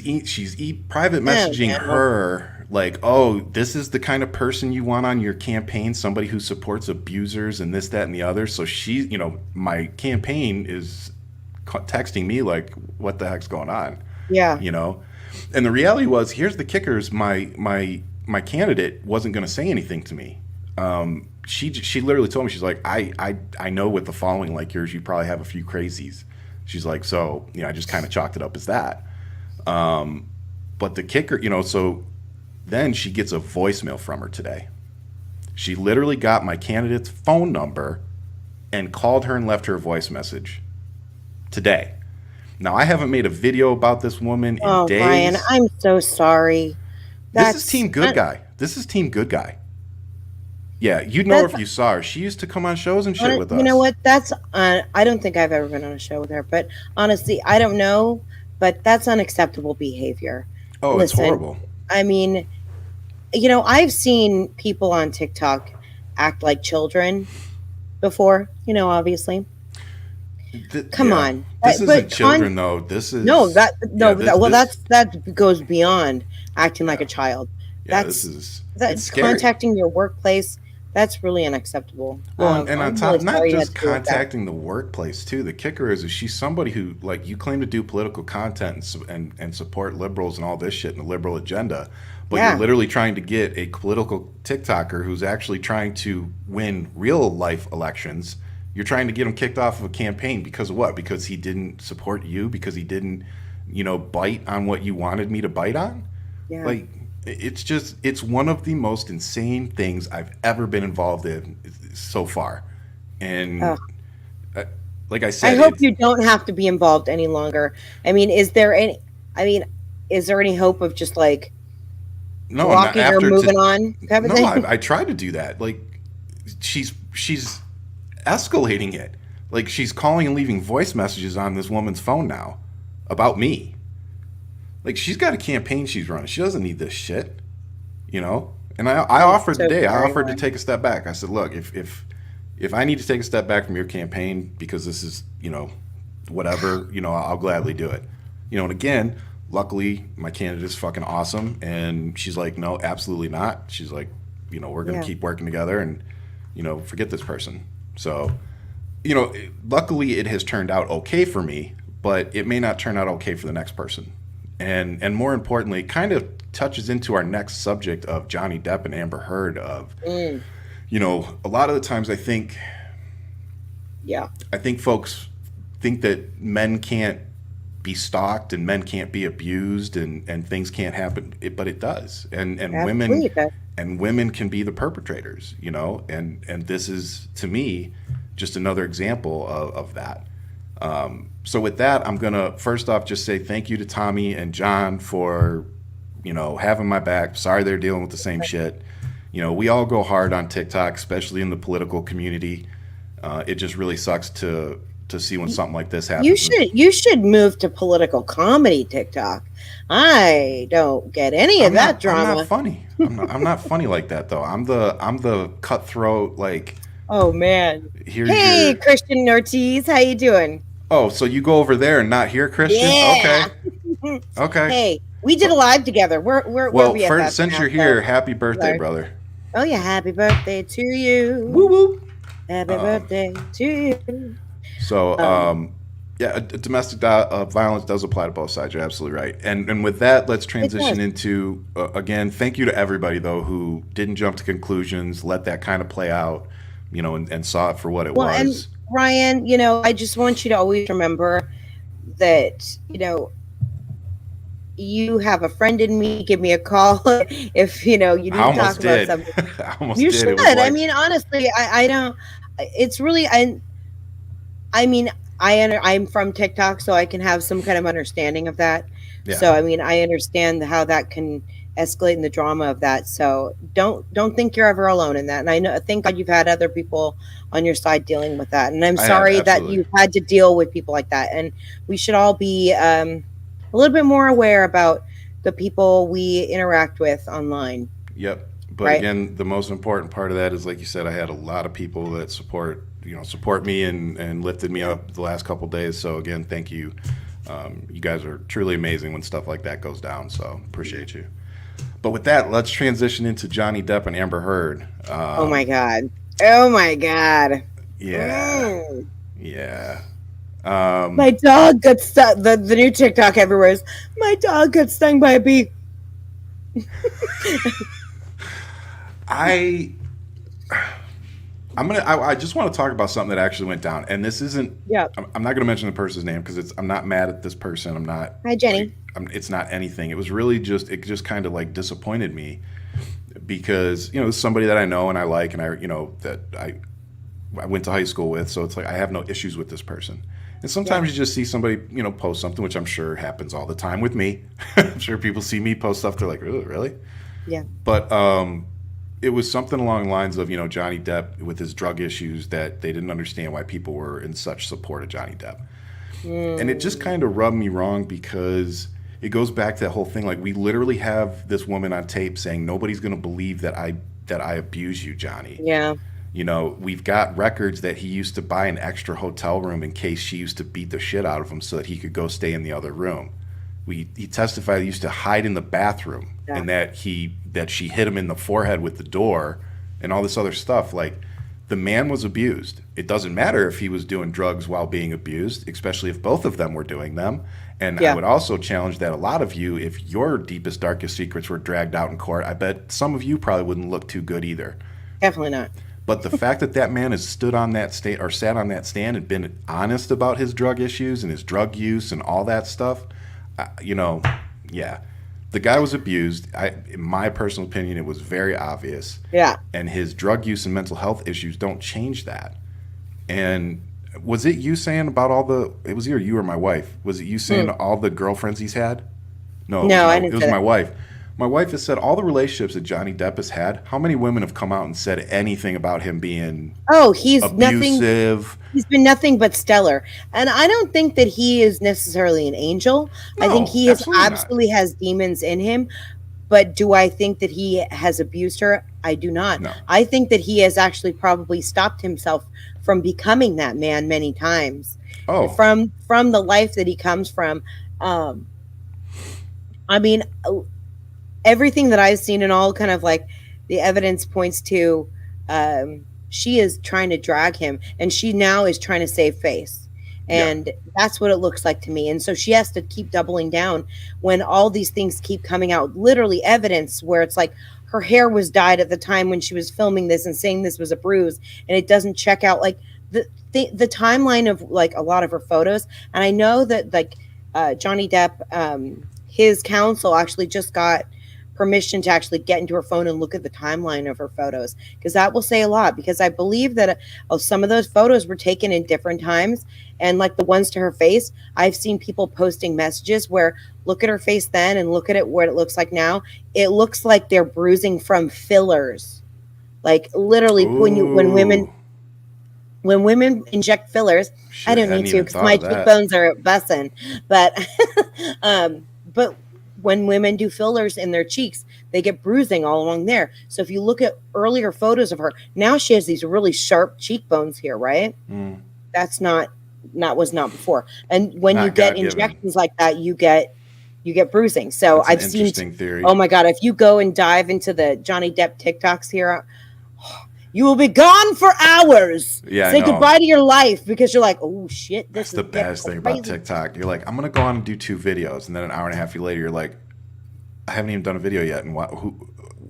Speaker 1: private messaging her like, oh, this is the kind of person you want on your campaign, somebody who supports abusers and this, that, and the other. So she, my campaign is texting me like, what the heck's going on?
Speaker 2: Yeah.
Speaker 1: And the reality was, here's the kickers. My candidate wasn't going to say anything to me. She literally told me, she's like, I know with the following like yours, you probably have a few crazies. She's like, so, I just kind of chalked it up as that. But the kicker, so then she gets a voicemail from her today. She literally got my candidate's phone number and called her and left her a voice message today. Now, I haven't made a video about this woman in
Speaker 2: Oh, Ryan,
Speaker 1: days.
Speaker 2: I'm so sorry.
Speaker 1: This is
Speaker 2: That's
Speaker 1: Team Good Guy. This is Team Good Guy. Yeah, you'd know her
Speaker 2: that's
Speaker 1: if you saw her. She used to come on shows and shit with
Speaker 2: you know
Speaker 1: us.
Speaker 2: what? That's I don't think I've ever been on a show with her, but honestly, I don't know, but that's unacceptable behavior.
Speaker 1: Oh, it's
Speaker 2: Listen,
Speaker 1: horrible.
Speaker 2: I mean, I've seen people on TikTok act like children before, obviously. Come
Speaker 1: Yeah,
Speaker 2: on.
Speaker 1: this
Speaker 2: But
Speaker 1: isn't children though. This
Speaker 2: no,
Speaker 1: is yeah. This
Speaker 2: that goes beyond acting like
Speaker 1: yeah
Speaker 2: a child.
Speaker 1: yeah. This
Speaker 2: That's
Speaker 1: is it's
Speaker 2: that
Speaker 1: scary.
Speaker 2: contacting your workplace, that's really unacceptable.
Speaker 1: Well, and on
Speaker 2: I'm really
Speaker 1: top, not
Speaker 2: sorry you had
Speaker 1: just
Speaker 2: to deal with that.
Speaker 1: contacting the workplace too. The kicker is she's somebody who, like, you claim to do political content and support liberals and all this shit and the liberal agenda, but you're
Speaker 2: Yeah.
Speaker 1: literally trying to get a political TikToker who's actually trying to win real life elections. You're trying to get him kicked off of a campaign because of what? Because he didn't support you? Because he didn't, bite on what you wanted me to bite on?
Speaker 2: Yeah.
Speaker 1: Like, it's one of the most insane things I've ever been involved in so far. And
Speaker 2: Ugh.
Speaker 1: uh, like I
Speaker 2: I
Speaker 1: said,
Speaker 2: hope you don't have to be involved any longer. I mean, I mean, is there any hope of just like
Speaker 1: no, not
Speaker 2: blocking or
Speaker 1: after
Speaker 2: moving
Speaker 1: to
Speaker 2: on type of
Speaker 1: no,
Speaker 2: thing?
Speaker 1: I tried to do that. Like, she's escalating it. Like, she's calling and leaving voice messages on this woman's phone now about me. Like, she's got a campaign she's running. She doesn't need this shit, you know. And I
Speaker 2: I'm
Speaker 1: offered
Speaker 2: so
Speaker 1: today. I
Speaker 2: sorry,
Speaker 1: offered to
Speaker 2: Ryan.
Speaker 1: take a step back. I said, look, if I need to take a step back from your campaign because this is, whatever, I'll gladly do it. And again, luckily my candidate is fucking awesome, and she's like, no, absolutely not. She's like, we're gonna
Speaker 2: Yeah.
Speaker 1: keep working together, and forget this person. So, luckily it has turned out okay for me, but it may not turn out okay for the next person. And more importantly, it kind of touches into our next subject of Johnny Depp and Amber Heard of,
Speaker 2: Mm,
Speaker 1: a lot of the times
Speaker 2: yeah.
Speaker 1: I think folks think that men can't be stalked and men can't be abused and things can't happen, but it does. And
Speaker 2: Absolutely.
Speaker 1: women can be the perpetrators, and this is, to me, just another example of that. So with that, I'm gonna first off just say thank you to Tommy and John for having my back. Sorry they're dealing with the same shit. We all go hard on TikTok, especially in the political community. It just really sucks to see when something like this happens.
Speaker 2: You should move to political comedy TikTok. I don't get any of that
Speaker 1: I'm
Speaker 2: drama.
Speaker 1: not funny. I'm not funny like that though. I'm the cutthroat, like,
Speaker 2: Oh man.
Speaker 1: here's
Speaker 2: Hey,
Speaker 1: your.
Speaker 2: Christian Ortiz, how you doing?
Speaker 1: Oh, so you go over there and not here, Christian?
Speaker 2: Yeah.
Speaker 1: Okay. Okay.
Speaker 2: Hey, we did a live together. We're
Speaker 1: Well,
Speaker 2: BFFs
Speaker 1: first, since
Speaker 2: now,
Speaker 1: you're
Speaker 2: so-
Speaker 1: here, happy birthday,
Speaker 2: Sorry.
Speaker 1: brother.
Speaker 2: Oh yeah, happy birthday to you.
Speaker 1: Woo woo.
Speaker 2: Happy birthday to you.
Speaker 1: So,
Speaker 2: Um,
Speaker 1: yeah, domestic violence does apply to both sides. You're absolutely right. And with that, let's transition
Speaker 2: does.
Speaker 1: into, again, thank you to everybody, though, who didn't jump to conclusions, let that kind of play out, and saw it for what it
Speaker 2: Well, and
Speaker 1: was.
Speaker 2: Ryan, I just want you to always remember that, you have a friend in me. Give me a call if you need
Speaker 1: I
Speaker 2: to talk
Speaker 1: almost
Speaker 2: about
Speaker 1: did.
Speaker 2: something.
Speaker 1: I almost
Speaker 2: You
Speaker 1: did.
Speaker 2: should.
Speaker 1: It was
Speaker 2: I
Speaker 1: like,
Speaker 2: mean, honestly, I don't. It's really I mean, I'm from TikTok, so I can have some kind of understanding of that.
Speaker 1: yeah.
Speaker 2: So I mean, I understand how that can escalate in the drama of that. So don't think you're ever alone in that. And I know, thank God you've had other people on your side dealing with that. And I'm
Speaker 1: I have,
Speaker 2: sorry that
Speaker 1: absolutely.
Speaker 2: you've had to deal with people like that. And we should all be a little bit more aware about the people we interact with online.
Speaker 1: Yep. But
Speaker 2: Right.
Speaker 1: again, the most important part of that is, like you said, I had a lot of people that support me and lifted me up the last couple of days. So again, thank you. You guys are truly amazing when stuff like that goes down. So appreciate you. But with that, let's transition into Johnny Depp and Amber Heard.
Speaker 2: Oh my God. Oh my God.
Speaker 1: Yeah.
Speaker 2: Mm.
Speaker 1: Yeah.
Speaker 2: My dog got stung. The new TikTok everywhere is, my dog got stung by a bee.
Speaker 1: I just want to talk about something that actually went down, and this isn't.
Speaker 2: Yeah.
Speaker 1: I'm not going to mention the person's name because I'm not mad at this person. I'm not.
Speaker 2: Hi, Jenny.
Speaker 1: It's not anything. It was really it just kind of like disappointed me because it's somebody that I know and I like and that I went to high school with, so it's like I have no issues with this person. And
Speaker 2: Yeah.
Speaker 1: sometimes you just see somebody, post something, which I'm sure happens all the time with me. I'm sure people see me post stuff, they're like, "Oh, really?"
Speaker 2: Yeah.
Speaker 1: But it was something along the lines of, Johnny Depp with his drug issues, that they didn't understand why people were in such support of Johnny Depp. And it just
Speaker 2: Mm.
Speaker 1: kind of rubbed me wrong, because it goes back to that whole thing. Like, we literally have this woman on tape saying nobody's going to believe that I abuse you, Johnny.
Speaker 2: Yeah.
Speaker 1: We've got records that he used to buy an extra hotel room in case she used to beat the shit out of him so that he could go stay in the other room. He testified he used to hide in the bathroom,
Speaker 2: Yeah.
Speaker 1: and that she hit him in the forehead with the door and all this other stuff. Like, the man was abused. It doesn't matter if he was doing drugs while being abused, especially if both of them were doing them. And I
Speaker 2: Yeah.
Speaker 1: would also challenge that a lot of you, if your deepest, darkest secrets were dragged out in court, I bet some of you probably wouldn't look too good either.
Speaker 2: Definitely not.
Speaker 1: But the fact that that man has stood on that stand, or sat on that stand, and been honest about his drug issues and his drug use and all that stuff, yeah, the guy was abused. In my personal opinion, it was very obvious.
Speaker 2: Yeah.
Speaker 1: And his drug use and mental health issues don't change that. And was it you saying about all the? It was either you or my wife. Was it you saying
Speaker 2: Mm.
Speaker 1: all the girlfriends he's had? No,
Speaker 2: No, I
Speaker 1: it
Speaker 2: didn't
Speaker 1: was
Speaker 2: say
Speaker 1: my
Speaker 2: that.
Speaker 1: wife. My wife has said all the relationships that Johnny Depp has had. How many women have come out and said anything about him being
Speaker 2: Oh, he's nothing.
Speaker 1: abusive?
Speaker 2: He's been nothing but stellar. And I don't think that he is necessarily an angel. I think
Speaker 1: No,
Speaker 2: he is
Speaker 1: absolutely not.
Speaker 2: absolutely has demons in him. But do I think that he has abused her? I do not.
Speaker 1: No.
Speaker 2: I think that he has actually probably stopped himself from becoming that man many times.
Speaker 1: Oh,
Speaker 2: From the life that he comes from. Um, I mean, everything that I've seen and all kind of like the evidence points to she is trying to drag him, and she now is trying to save face.
Speaker 1: yeah.
Speaker 2: And that's what it looks like to me. And so she has to keep doubling down when all these things keep coming out, literally evidence where it's like her hair was dyed at the time when she was filming this and saying this was a bruise, and it doesn't check out like the timeline of like a lot of her photos. And I know that like Johnny Depp, his counsel actually just got permission to actually get into her phone and look at the timeline of her photos, because that will say a lot, because I believe that some of those photos were taken in different times, and like the ones to her face, I've seen people posting messages where look at her face then and look at it where it looks like now. It looks like they're bruising from fillers, like literally
Speaker 1: Ooh,
Speaker 2: when women inject fillers. I
Speaker 1: shit,
Speaker 2: don't
Speaker 1: hadn't
Speaker 2: need to
Speaker 1: even
Speaker 2: because
Speaker 1: thought
Speaker 2: my
Speaker 1: of that.
Speaker 2: cheekbones are busting. But but when women do fillers in their cheeks, they get bruising all along there. So if you look at earlier photos of her, now she has these really sharp cheekbones here, right?
Speaker 1: Mm,
Speaker 2: That's not was not before. And when you
Speaker 1: not
Speaker 2: get
Speaker 1: God given.
Speaker 2: injections like that, you get bruising. So
Speaker 1: That's an
Speaker 2: I've seen.
Speaker 1: interesting theory.
Speaker 2: Oh my god! If you go and dive into the Johnny Depp TikToks here, you will be gone for hours.
Speaker 1: Yeah, I
Speaker 2: Say
Speaker 1: know.
Speaker 2: goodbye to your life because you're like, oh shit,
Speaker 1: That's
Speaker 2: this
Speaker 1: the
Speaker 2: is getting
Speaker 1: baddest thing about
Speaker 2: crazy.
Speaker 1: TikTok. You're like, I'm gonna go on and do 2 videos, and then an hour and a half later, you're like, I haven't even done a video yet, and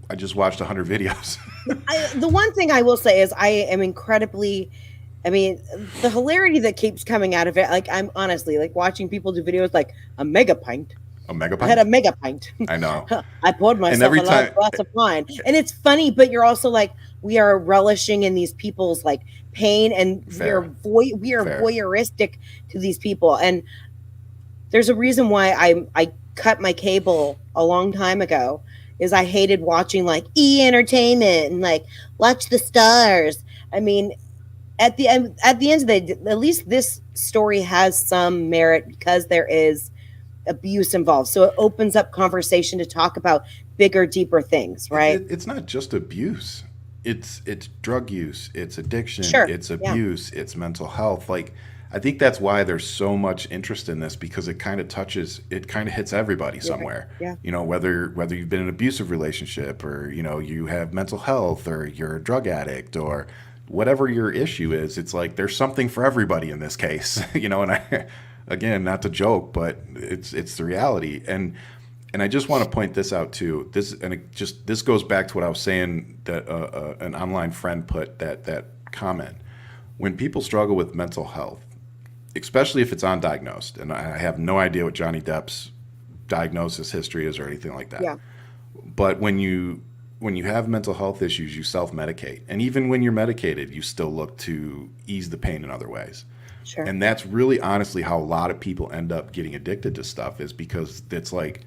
Speaker 1: I just watched 100 videos.
Speaker 2: The one thing I will say is I am incredibly. I mean, the hilarity that keeps coming out of it, like I'm honestly like watching people do videos like a mega pint.
Speaker 1: A
Speaker 2: I had a
Speaker 1: megapint?
Speaker 2: mega pint.
Speaker 1: I know.
Speaker 2: I poured
Speaker 1: And
Speaker 2: myself
Speaker 1: every
Speaker 2: a large
Speaker 1: time,
Speaker 2: glass of wine. And it's funny, but you're also like, we are relishing in these people's like pain, and
Speaker 1: fair,
Speaker 2: we are
Speaker 1: fair.
Speaker 2: voyeuristic to these people. And there's a reason why I cut my cable a long time ago, is I hated watching like entertainment and like watch the stars. I mean, at the end of the day, at least this story has some merit because there is abuse involved. So it opens up conversation to talk about bigger, deeper things, right?
Speaker 1: It's not just abuse. It's drug use, it's addiction,
Speaker 2: Sure.
Speaker 1: it's
Speaker 2: Yeah.
Speaker 1: abuse, it's mental health. Like, I think that's why there's so much interest in this, because it kind of hits everybody
Speaker 2: Yeah.
Speaker 1: somewhere.
Speaker 2: Yeah.
Speaker 1: Whether you've been in an abusive relationship, or you have mental health, or you're a drug addict, or whatever your issue is, it's like there's something for everybody in this case. And I, again, not to joke, but it's the reality. And I just want to point this out too. This goes back to what I was saying, that an online friend put that comment. When people struggle with mental health, especially if it's undiagnosed, and I have no idea what Johnny Depp's diagnosis history is or anything like that.
Speaker 2: Yeah.
Speaker 1: But when you have mental health issues, you self-medicate, and even when you're medicated, you still look to ease the pain in other ways.
Speaker 2: Sure.
Speaker 1: And that's really honestly how a lot of people end up getting addicted to stuff, is because it's like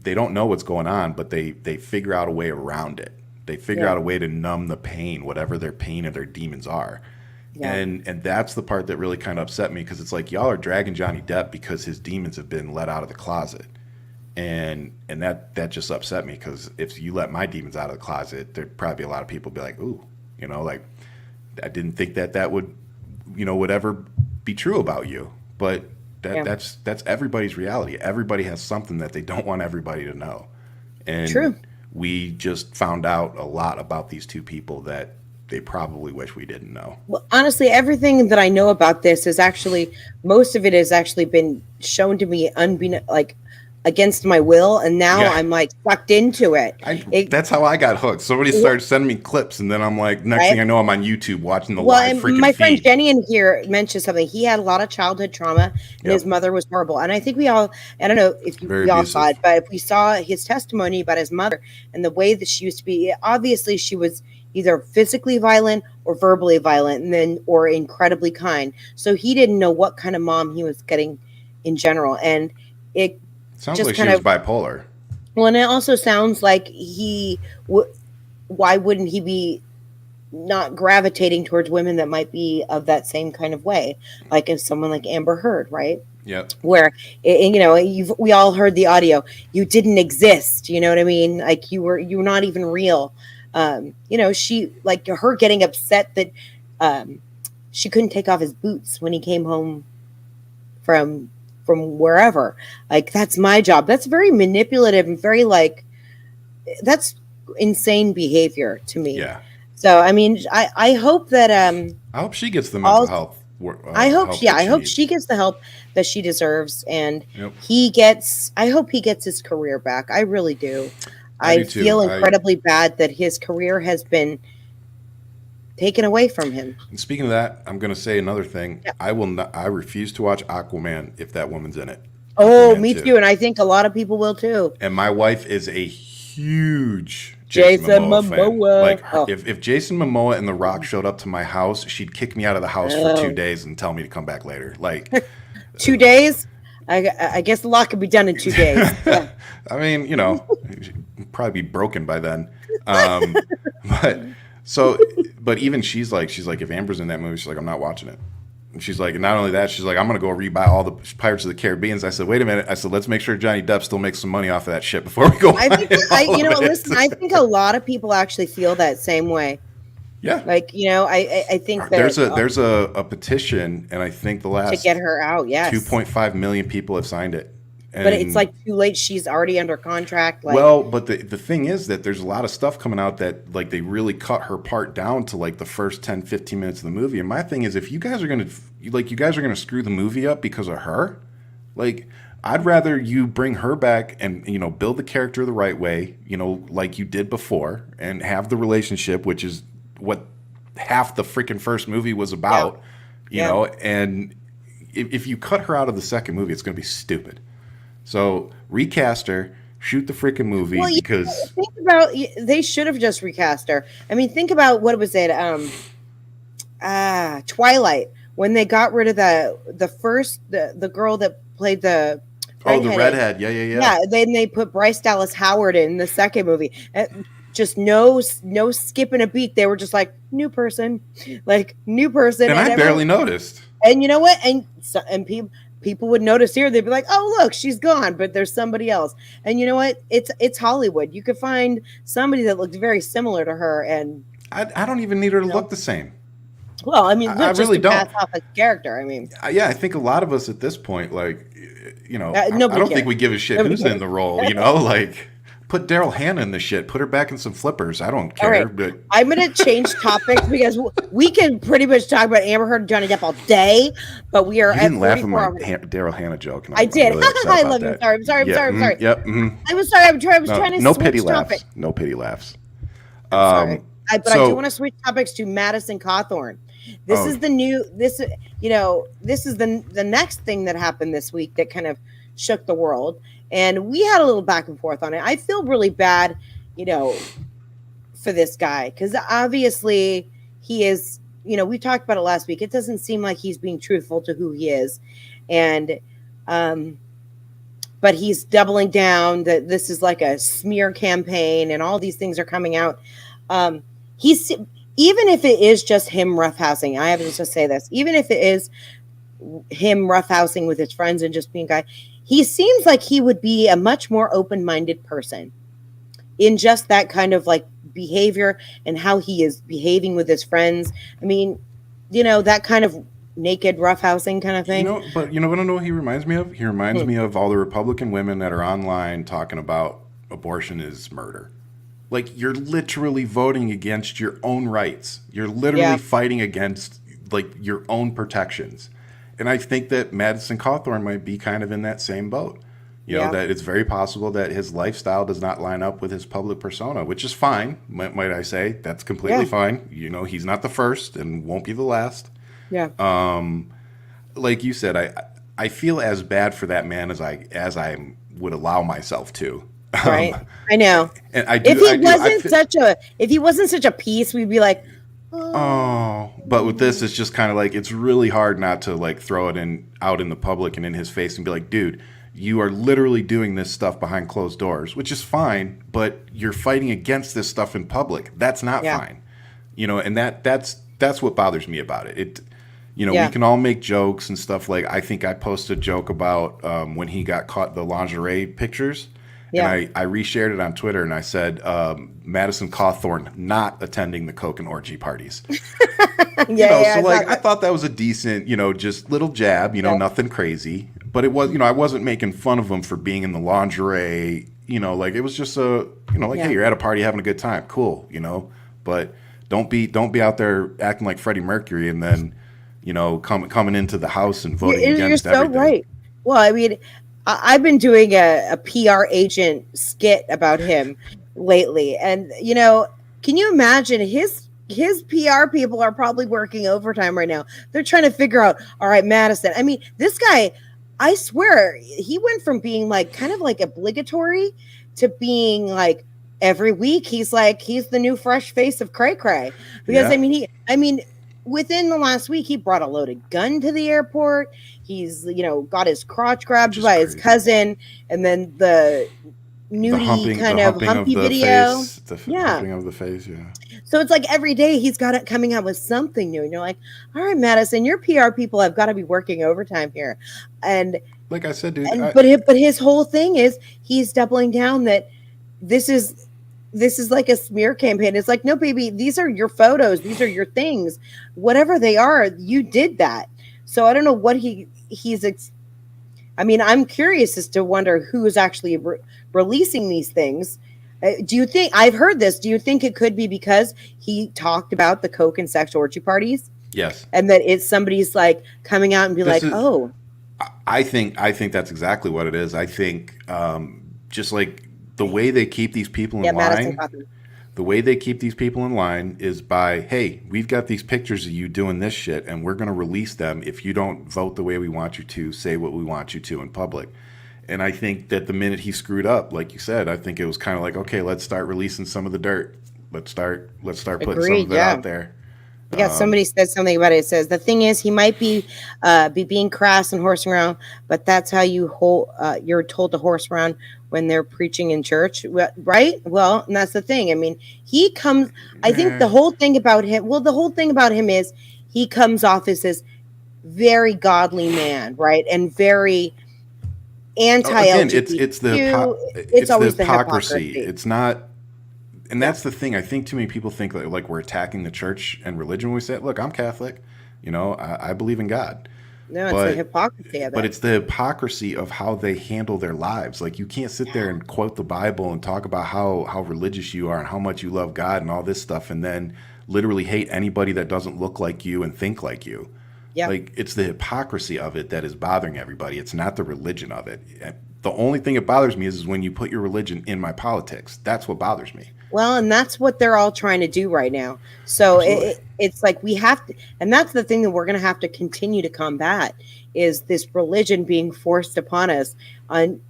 Speaker 1: they don't know what's going on, but they figure out a way around it. They figure
Speaker 2: Yeah.
Speaker 1: out a way to numb the pain, whatever their pain and their demons are.
Speaker 2: Yeah.
Speaker 1: And that's the part that really kind of upset me, because it's like y'all are dragging Johnny Depp because his demons have been let out of the closet. And that just upset me, because if you let my demons out of the closet, there'd probably be a lot of people be like, ooh, like I didn't think that would, would ever be true about you. But that's everybody's reality. Everybody has something that they don't want everybody to know. And
Speaker 2: True.
Speaker 1: we just found out a lot about these two people that they probably wish we didn't know.
Speaker 2: Well, honestly, everything that I know about this is actually, most of it has actually been shown to me like against my will, and now
Speaker 1: Yeah.
Speaker 2: I'm like sucked into it.
Speaker 1: That's how I got hooked. Somebody started sending me clips, and then I'm like, next thing I know, I'm on YouTube watching the live
Speaker 2: and
Speaker 1: freaking
Speaker 2: my
Speaker 1: feed.
Speaker 2: friend Jenny in here mentioned something. He had a lot of childhood trauma, and his mother was horrible. And I think we all, I don't know if we all saw it, but if we saw his testimony about his mother and the way that she used to be, obviously she was either physically violent or verbally violent, and then or incredibly kind. So he didn't know what kind of mom he was getting in general, and it
Speaker 1: sounds
Speaker 2: just
Speaker 1: like she was bipolar.
Speaker 2: Well, and it also sounds like why wouldn't he be not gravitating towards women that might be of that same kind of way, like if someone like Amber Heard, right?
Speaker 1: Yep.
Speaker 2: Where we all heard the audio. You didn't exist. You know what I mean? Like you were not even real. She, like, her getting upset that she couldn't take off his boots when he came home from wherever. Like, that's my job. That's very manipulative and very, like, that's insane behavior to me.
Speaker 1: Yeah.
Speaker 2: So I mean, I hope that
Speaker 1: I hope she gets the mental health.
Speaker 2: I hope she gets the help that she deserves, and
Speaker 1: Yep.
Speaker 2: I hope he gets his career back. I really do.
Speaker 1: I do
Speaker 2: feel
Speaker 1: too.
Speaker 2: incredibly bad that his career has been taken away from him.
Speaker 1: And speaking of that, I'm going to say another thing.
Speaker 2: Yeah.
Speaker 1: I refuse to watch Aquaman if that woman's in it.
Speaker 2: Oh,
Speaker 1: Aquaman
Speaker 2: me
Speaker 1: 2.
Speaker 2: too, and I think a lot of people will too.
Speaker 1: And my wife is a huge
Speaker 2: Jason
Speaker 1: Momoa fan.
Speaker 2: Momoa.
Speaker 1: Like, if Jason Momoa and The Rock showed up to my house, she'd kick me out of the house for 2 days and tell me to come back later. Like
Speaker 2: 2 days? I guess a lot could be done in 2 days. Yeah.
Speaker 1: I mean, she'd probably be broken by then. But even she's like, if Amber's in that movie, she's like, I'm not watching it. And she's like, not only that, she's like, I'm going to go rebuy all the Pirates of the Caribbean. I said, wait a minute. I said, let's make sure Johnny Depp still makes some money off of that shit before we go.
Speaker 2: I think, listen, I think a lot of people actually feel that same way.
Speaker 1: Yeah.
Speaker 2: Like, I think that
Speaker 1: there's a petition, and I think the last
Speaker 2: to get her out. Yes.
Speaker 1: 2.5 million people have signed it. And,
Speaker 2: but it's like too late. She's already under contract. Like,
Speaker 1: well, but the thing is that there's a lot of stuff coming out that, like, they really cut her part down to like the first 10, 15 minutes of the movie. And my thing is, if you guys are going to screw the movie up because of her, like, I'd rather you bring her back and, build the character the right way, like you did before, and have the relationship, which is what half the freaking first movie was about, you know, and if you cut her out of the second movie, it's going to be stupid. So recast her, shoot the freaking movie, because
Speaker 2: think about, they should have just recast her. I mean, think about what was it? Twilight, when they got rid of the girl that played the
Speaker 1: redhead. Yeah.
Speaker 2: Then they put Bryce Dallas Howard in the second movie. Just no skipping a beat. They were just like, new person.
Speaker 1: And I barely noticed.
Speaker 2: And you know what? And people would notice here. They'd be like, oh, look, she's gone, but there's somebody else. And you know what? It's Hollywood. You could find somebody that looked very similar to her. And
Speaker 1: I don't even need her to look the same.
Speaker 2: Well, I mean,
Speaker 1: I really don't.
Speaker 2: Pass off a character. I mean,
Speaker 1: I think a lot of us at this point, like, I
Speaker 2: nobody
Speaker 1: don't
Speaker 2: cares.
Speaker 1: think we give a shit who's in the role, like, put Daryl Hannah in the shit, put her back in some flippers. I don't care.
Speaker 2: Right.
Speaker 1: But
Speaker 2: I'm going to change topics because we can pretty much talk about Amber Heard and Johnny Depp all day, but we are
Speaker 1: you didn't laugh at my
Speaker 2: Daryl
Speaker 1: Hannah joke.
Speaker 2: I did.
Speaker 1: Really
Speaker 2: I love you. Sorry. I'm sorry.
Speaker 1: Yep.
Speaker 2: I was sorry. I was trying to
Speaker 1: no
Speaker 2: switch
Speaker 1: pity
Speaker 2: topics.
Speaker 1: laughs. No pity laughs.
Speaker 2: Sorry. I do want to switch topics to Madison Cawthorn. This is the next thing that happened this week that kind of shook the world. And we had a little back and forth on it. I feel really bad, for this guy, because obviously he is we talked about it last week. It doesn't seem like he's being truthful to who he is, and um, but he's doubling down that this is like a smear campaign, and all these things are coming out. Um, he's even if it is just him roughhousing. I have to just say this: even if it is him roughhousing with his friends and just being a guy, he seems like he would be a much more open-minded person in just that kind of like behavior and how he is behaving with his friends. I mean, that kind of naked roughhousing kind of thing.
Speaker 1: But you know what I know he reminds me of? He reminds
Speaker 2: Hmm.
Speaker 1: me of all the Republican women that are online talking about abortion is murder. Like you're literally voting against your own rights. You're literally
Speaker 2: Yeah,
Speaker 1: fighting against like your own protections. And I think that Madison Cawthorn might be kind of in that same boat.
Speaker 2: yeah,
Speaker 1: That it's very possible that his lifestyle does not line up with his public persona, which is fine, might I say. That's completely
Speaker 2: yeah,
Speaker 1: fine. He's not the first and won't be the last.
Speaker 2: yeah.
Speaker 1: Like you said, I feel as bad for that man as I would allow myself to.
Speaker 2: Right. I know.
Speaker 1: And I
Speaker 2: If
Speaker 1: do,
Speaker 2: he
Speaker 1: I do.
Speaker 2: wasn't such a if he wasn't such a piece, we'd be like, oh,
Speaker 1: Oh, but with this, it's just kind of like it's really hard not to like throw it out in the public and in his face and be like, dude, you are literally doing this stuff behind closed doors, which is fine, but you're fighting against this stuff in public. That's not
Speaker 2: yeah,
Speaker 1: fine. And that's what bothers me about it. We
Speaker 2: yeah,
Speaker 1: can all make jokes and stuff. Like I think I posted a joke about when he got caught the lingerie pictures, and
Speaker 2: yeah,
Speaker 1: I reshared it on Twitter, and I said Madison Cawthorn not attending the coke and orgy parties.
Speaker 2: yeah, yeah.
Speaker 1: So
Speaker 2: I
Speaker 1: like
Speaker 2: thought
Speaker 1: I
Speaker 2: that.
Speaker 1: thought that was a decent, just little jab,
Speaker 2: Yeah,
Speaker 1: nothing crazy. But it was, I wasn't making fun of him for being in the lingerie. Like it was just like, hey,
Speaker 2: yeah.
Speaker 1: you're at a party having a good time, cool. But don't be out there acting like Freddie Mercury and then, coming into the house and voting
Speaker 2: You're
Speaker 1: against
Speaker 2: so
Speaker 1: everything.
Speaker 2: right. Well, I mean, I've been doing a PR agent skit about him lately, and can you imagine his PR people are probably working overtime right now. They're trying to figure out, all right, Madison. I mean, this guy, I swear, he went from being like kind of like obligatory to being like every week. He's the new fresh face of Cray Cray because
Speaker 1: Yeah,
Speaker 2: I mean, within the last week, he brought a loaded gun to the airport. He's got his crotch
Speaker 1: which
Speaker 2: grabbed
Speaker 1: is
Speaker 2: by his
Speaker 1: crazy.
Speaker 2: cousin, and then the nudie
Speaker 1: The
Speaker 2: kind of
Speaker 1: humping of
Speaker 2: humpy
Speaker 1: the
Speaker 2: video.
Speaker 1: face,
Speaker 2: Yeah.
Speaker 1: humping of the face. Yeah.
Speaker 2: So it's like every day he's got it coming out with something new. And you're like, all right, Madison, your PR people have got to be working overtime here. And
Speaker 1: Like I said, dude.
Speaker 2: but his whole thing is he's doubling down that this is this is like a smear campaign. It's like, no, baby, these are your photos, these are your things. Whatever they are, you did that. So I don't know what I mean, I'm curious as to wonder who is actually releasing these things. Do you think I've heard this? Do you think it could be because he talked about the coke and sex orgy parties,
Speaker 1: Yes.
Speaker 2: and that it's somebody's like coming out and be
Speaker 1: This
Speaker 2: like,
Speaker 1: is.
Speaker 2: oh,
Speaker 1: I think that's exactly what it is. I think just like the way they keep these people
Speaker 2: yeah,
Speaker 1: in
Speaker 2: Madison
Speaker 1: line,
Speaker 2: Cawthorn.
Speaker 1: the way they keep these people in line is by, hey, we've got these pictures of you doing this shit, and we're going to release them if you don't vote the way we want you to, say what we want you to in public. And I think that the minute he screwed up, like you said, I think it was kind of like, okay, let's start releasing some of the dirt. Let's start putting some
Speaker 2: Agreed.
Speaker 1: of it
Speaker 2: Yeah.
Speaker 1: out there.
Speaker 2: Yeah, somebody said something about it. It says the thing is he might be being crass and horsing around, but that's how you're told to horse around when they're preaching in church, right? Well, and that's the thing. I mean, he comes. I think
Speaker 1: Eh.
Speaker 2: the whole thing about him. Well, the whole thing about him is he comes off as this very godly man, right, and very
Speaker 1: Again, it's
Speaker 2: anti-LGBTQ. It's
Speaker 1: it's the
Speaker 2: always the
Speaker 1: hypocrisy.
Speaker 2: hypocrisy.
Speaker 1: It's not, and
Speaker 2: Yeah.
Speaker 1: that's the thing. I think too many people think that like we're attacking the church and religion when we say, look, I'm Catholic, I believe in God,
Speaker 2: No, it's the
Speaker 1: but
Speaker 2: hypocrisy of
Speaker 1: but
Speaker 2: it.
Speaker 1: it's the hypocrisy of how they handle their lives. Like you can't sit there
Speaker 2: Yeah.
Speaker 1: and quote the Bible and talk about how religious you are and how much you love God and all this stuff, and then literally hate anybody that doesn't look like you and think like you.
Speaker 2: Yeah.
Speaker 1: Like it's the hypocrisy of it that is bothering everybody. It's not the religion of it. The only thing that bothers me is when you put your religion in my politics. That's what bothers me.
Speaker 2: Well, and that's what they're all trying to do right now. So
Speaker 1: Absolutely.
Speaker 2: it's like we have to, and that's the thing that we're going to have to continue to combat is this religion being forced upon us on,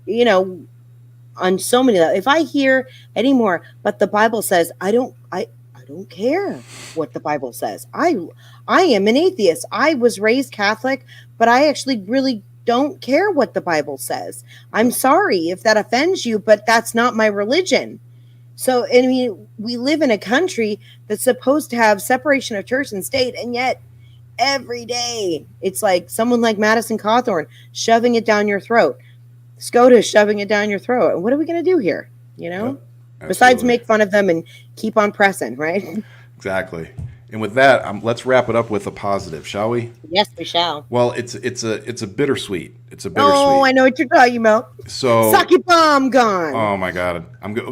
Speaker 2: on so many levels. If I hear anymore, but the Bible says, I don't don't care what the Bible says. I am an atheist. I was raised Catholic, but I actually really don't care what the Bible says. I'm sorry if that offends you, but that's not my religion. So, I mean, we live in a country that's supposed to have separation of church and state, and yet every day it's like someone like Madison Cawthorn shoving it down your throat. SCOTUS shoving it down your throat. And what are we going to do here?
Speaker 1: Yep,
Speaker 2: Besides
Speaker 1: absolutely.
Speaker 2: make fun of them and keep on pressing, right?
Speaker 1: Exactly. And with that, let's wrap it up with a positive, shall we?
Speaker 2: Yes, we shall.
Speaker 1: Well, it's a bittersweet. It's a
Speaker 2: Oh, I
Speaker 1: bittersweet.
Speaker 2: know what you're talking about.
Speaker 1: So,
Speaker 2: Sake bomb gone.
Speaker 1: oh my God,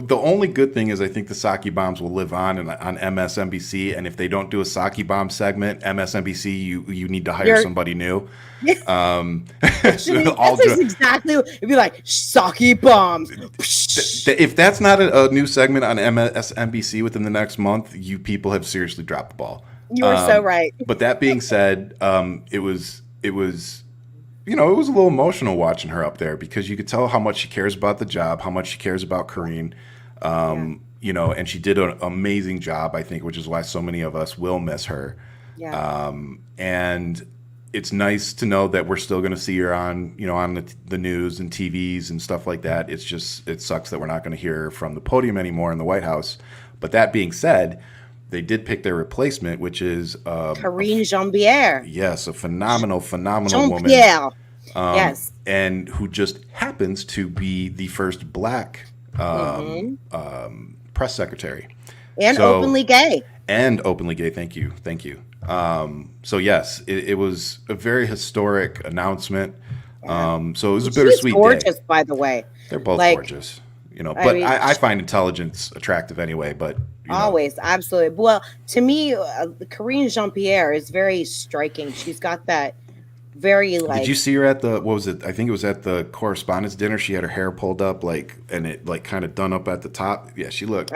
Speaker 1: the only good thing is I think the sake bombs will live on MSNBC, and if they don't do a sake bomb segment, MSNBC, you need to hire
Speaker 2: You're-
Speaker 1: somebody new.
Speaker 2: Actually,
Speaker 1: All
Speaker 2: that's
Speaker 1: jo-
Speaker 2: exactly what it'd be like. Sake bombs.
Speaker 1: if that's not a new segment on MSNBC within the next month, you people have seriously dropped the ball.
Speaker 2: You are so right.
Speaker 1: But that being said, it was it was a little emotional watching her up there because you could tell how much she cares about the job, how much she cares about Kareen. And she did an amazing job, I think, which is why so many of us will miss her.
Speaker 2: Yeah.
Speaker 1: And it's nice to know that we're still going to see her on the news and TVs and stuff like that. It's just, it sucks that we're not going to hear her from the podium anymore in the White House. But that being said, they did pick their replacement, which is
Speaker 2: Karine Jean-Pierre.
Speaker 1: yes, a phenomenal woman.
Speaker 2: Jean-Pierre. Yes.
Speaker 1: And who just happens to be the first black press secretary.
Speaker 2: And openly gay.
Speaker 1: And openly gay. Thank you. So yes, it was a very historic announcement. So it was a bittersweet
Speaker 2: She's gorgeous,
Speaker 1: day.
Speaker 2: by the way.
Speaker 1: They're both
Speaker 2: Like,
Speaker 1: gorgeous, But
Speaker 2: I mean,
Speaker 1: I find intelligence attractive anyway. But
Speaker 2: always, absolutely. Well, to me, Karine Jean-Pierre is very striking. She's got that very like.
Speaker 1: Did you see her at the, what was it? I think it was at the correspondence dinner. She had her hair pulled up and it like kind of done up at the top. Yeah, she looked.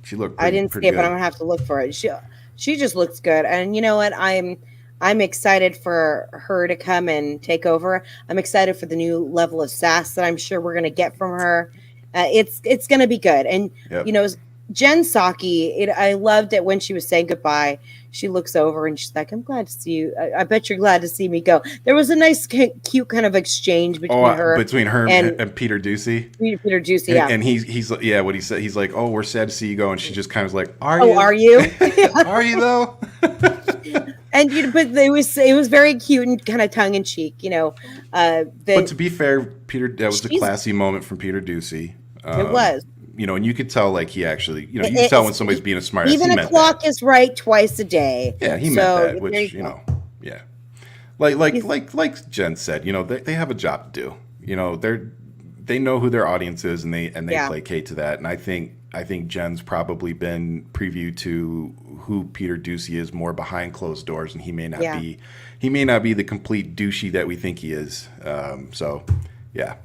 Speaker 1: She looked.
Speaker 2: I didn't see
Speaker 1: pretty
Speaker 2: it, but
Speaker 1: good.
Speaker 2: I'm gonna have to look for it. She just looks good, and you know what? I'm excited for her to come and take over. I'm excited for the new level of sass that I'm sure we're gonna get from her. It's gonna be good, and
Speaker 1: Yep.
Speaker 2: Jen Psaki. I loved it when she was saying goodbye. She looks over and she's like, "I'm glad to see you. I bet you're glad to see me go." There was a nice, cute kind of exchange between her
Speaker 1: and Peter Ducey.
Speaker 2: Peter Juicy. Yeah.
Speaker 1: And he's yeah, what he said. He's like, "Oh, we're sad to see you go," and she just kind of was like, "Are
Speaker 2: Oh,
Speaker 1: you?
Speaker 2: are you?
Speaker 1: Are you though?"
Speaker 2: And but it was very cute and kind of tongue in cheek,
Speaker 1: But to be fair, Peter, that was a
Speaker 2: She's-
Speaker 1: classy moment from Peter Ducey.
Speaker 2: It was.
Speaker 1: And you could tell like he actually, you can tell when somebody's being a smart ass.
Speaker 2: Even
Speaker 1: He
Speaker 2: a
Speaker 1: meant
Speaker 2: clock
Speaker 1: that.
Speaker 2: is right twice a day.
Speaker 1: Yeah, he meant that, which yeah. Like Jen said, they have a job to do. They know who their audience is, and they placate to that. And I think Jen's probably been preview to who Peter Ducey is more behind closed doors, and he may not be the complete douchey that we think he is. So yeah.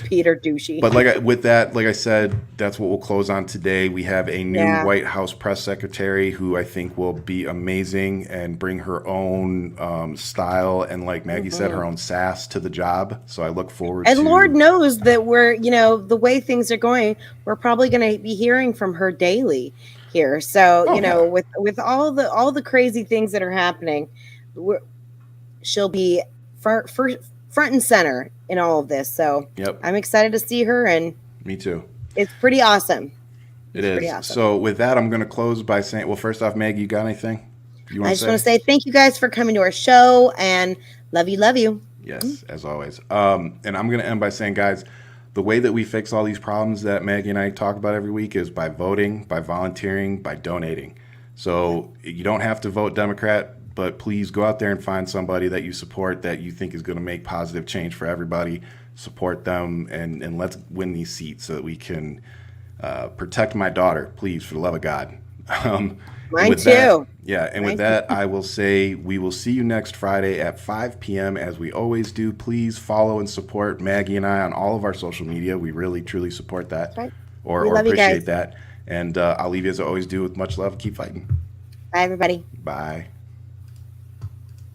Speaker 2: Peter Douchey.
Speaker 1: But like I said, that's what we'll close on today. We have a new White House press secretary who I think will be amazing and bring her own style and, like Maggie said, her own sass to the job. So I look forward
Speaker 2: And
Speaker 1: to.
Speaker 2: Lord knows that we're, the way things are going, we're probably going to be hearing from her daily here. So, with all the crazy things that are happening, she'll be front and center in all of this. So
Speaker 1: Yep.
Speaker 2: I'm excited to see her, and
Speaker 1: Me too.
Speaker 2: it's pretty awesome.
Speaker 1: It is.
Speaker 2: pretty awesome.
Speaker 1: So with that, I'm going to close by saying, well, first off, Maggie, you got anything you
Speaker 2: I
Speaker 1: want
Speaker 2: just want to say thank you guys for coming to our show, and love you.
Speaker 1: Yes, as always. And I'm going to end by saying, guys, the way that we fix all these problems that Maggie and I talk about every week is by voting, by volunteering, by donating. So you don't have to vote Democrat, but please go out there and find somebody that you support that you think is going to make positive change for everybody. Support them, and let's win these seats so that we can protect my daughter, please, for the love of God.
Speaker 2: Mine too.
Speaker 1: With that, I will say we will see you next Friday at 5 p.m. as we always do. Please follow and support Maggie and I on all of our social media. We really, truly support that,
Speaker 2: Right.
Speaker 1: or
Speaker 2: love you
Speaker 1: appreciate
Speaker 2: guys.
Speaker 1: that. And I'll leave you as I always do with much love. Keep fighting.
Speaker 2: Bye, everybody.
Speaker 1: Bye.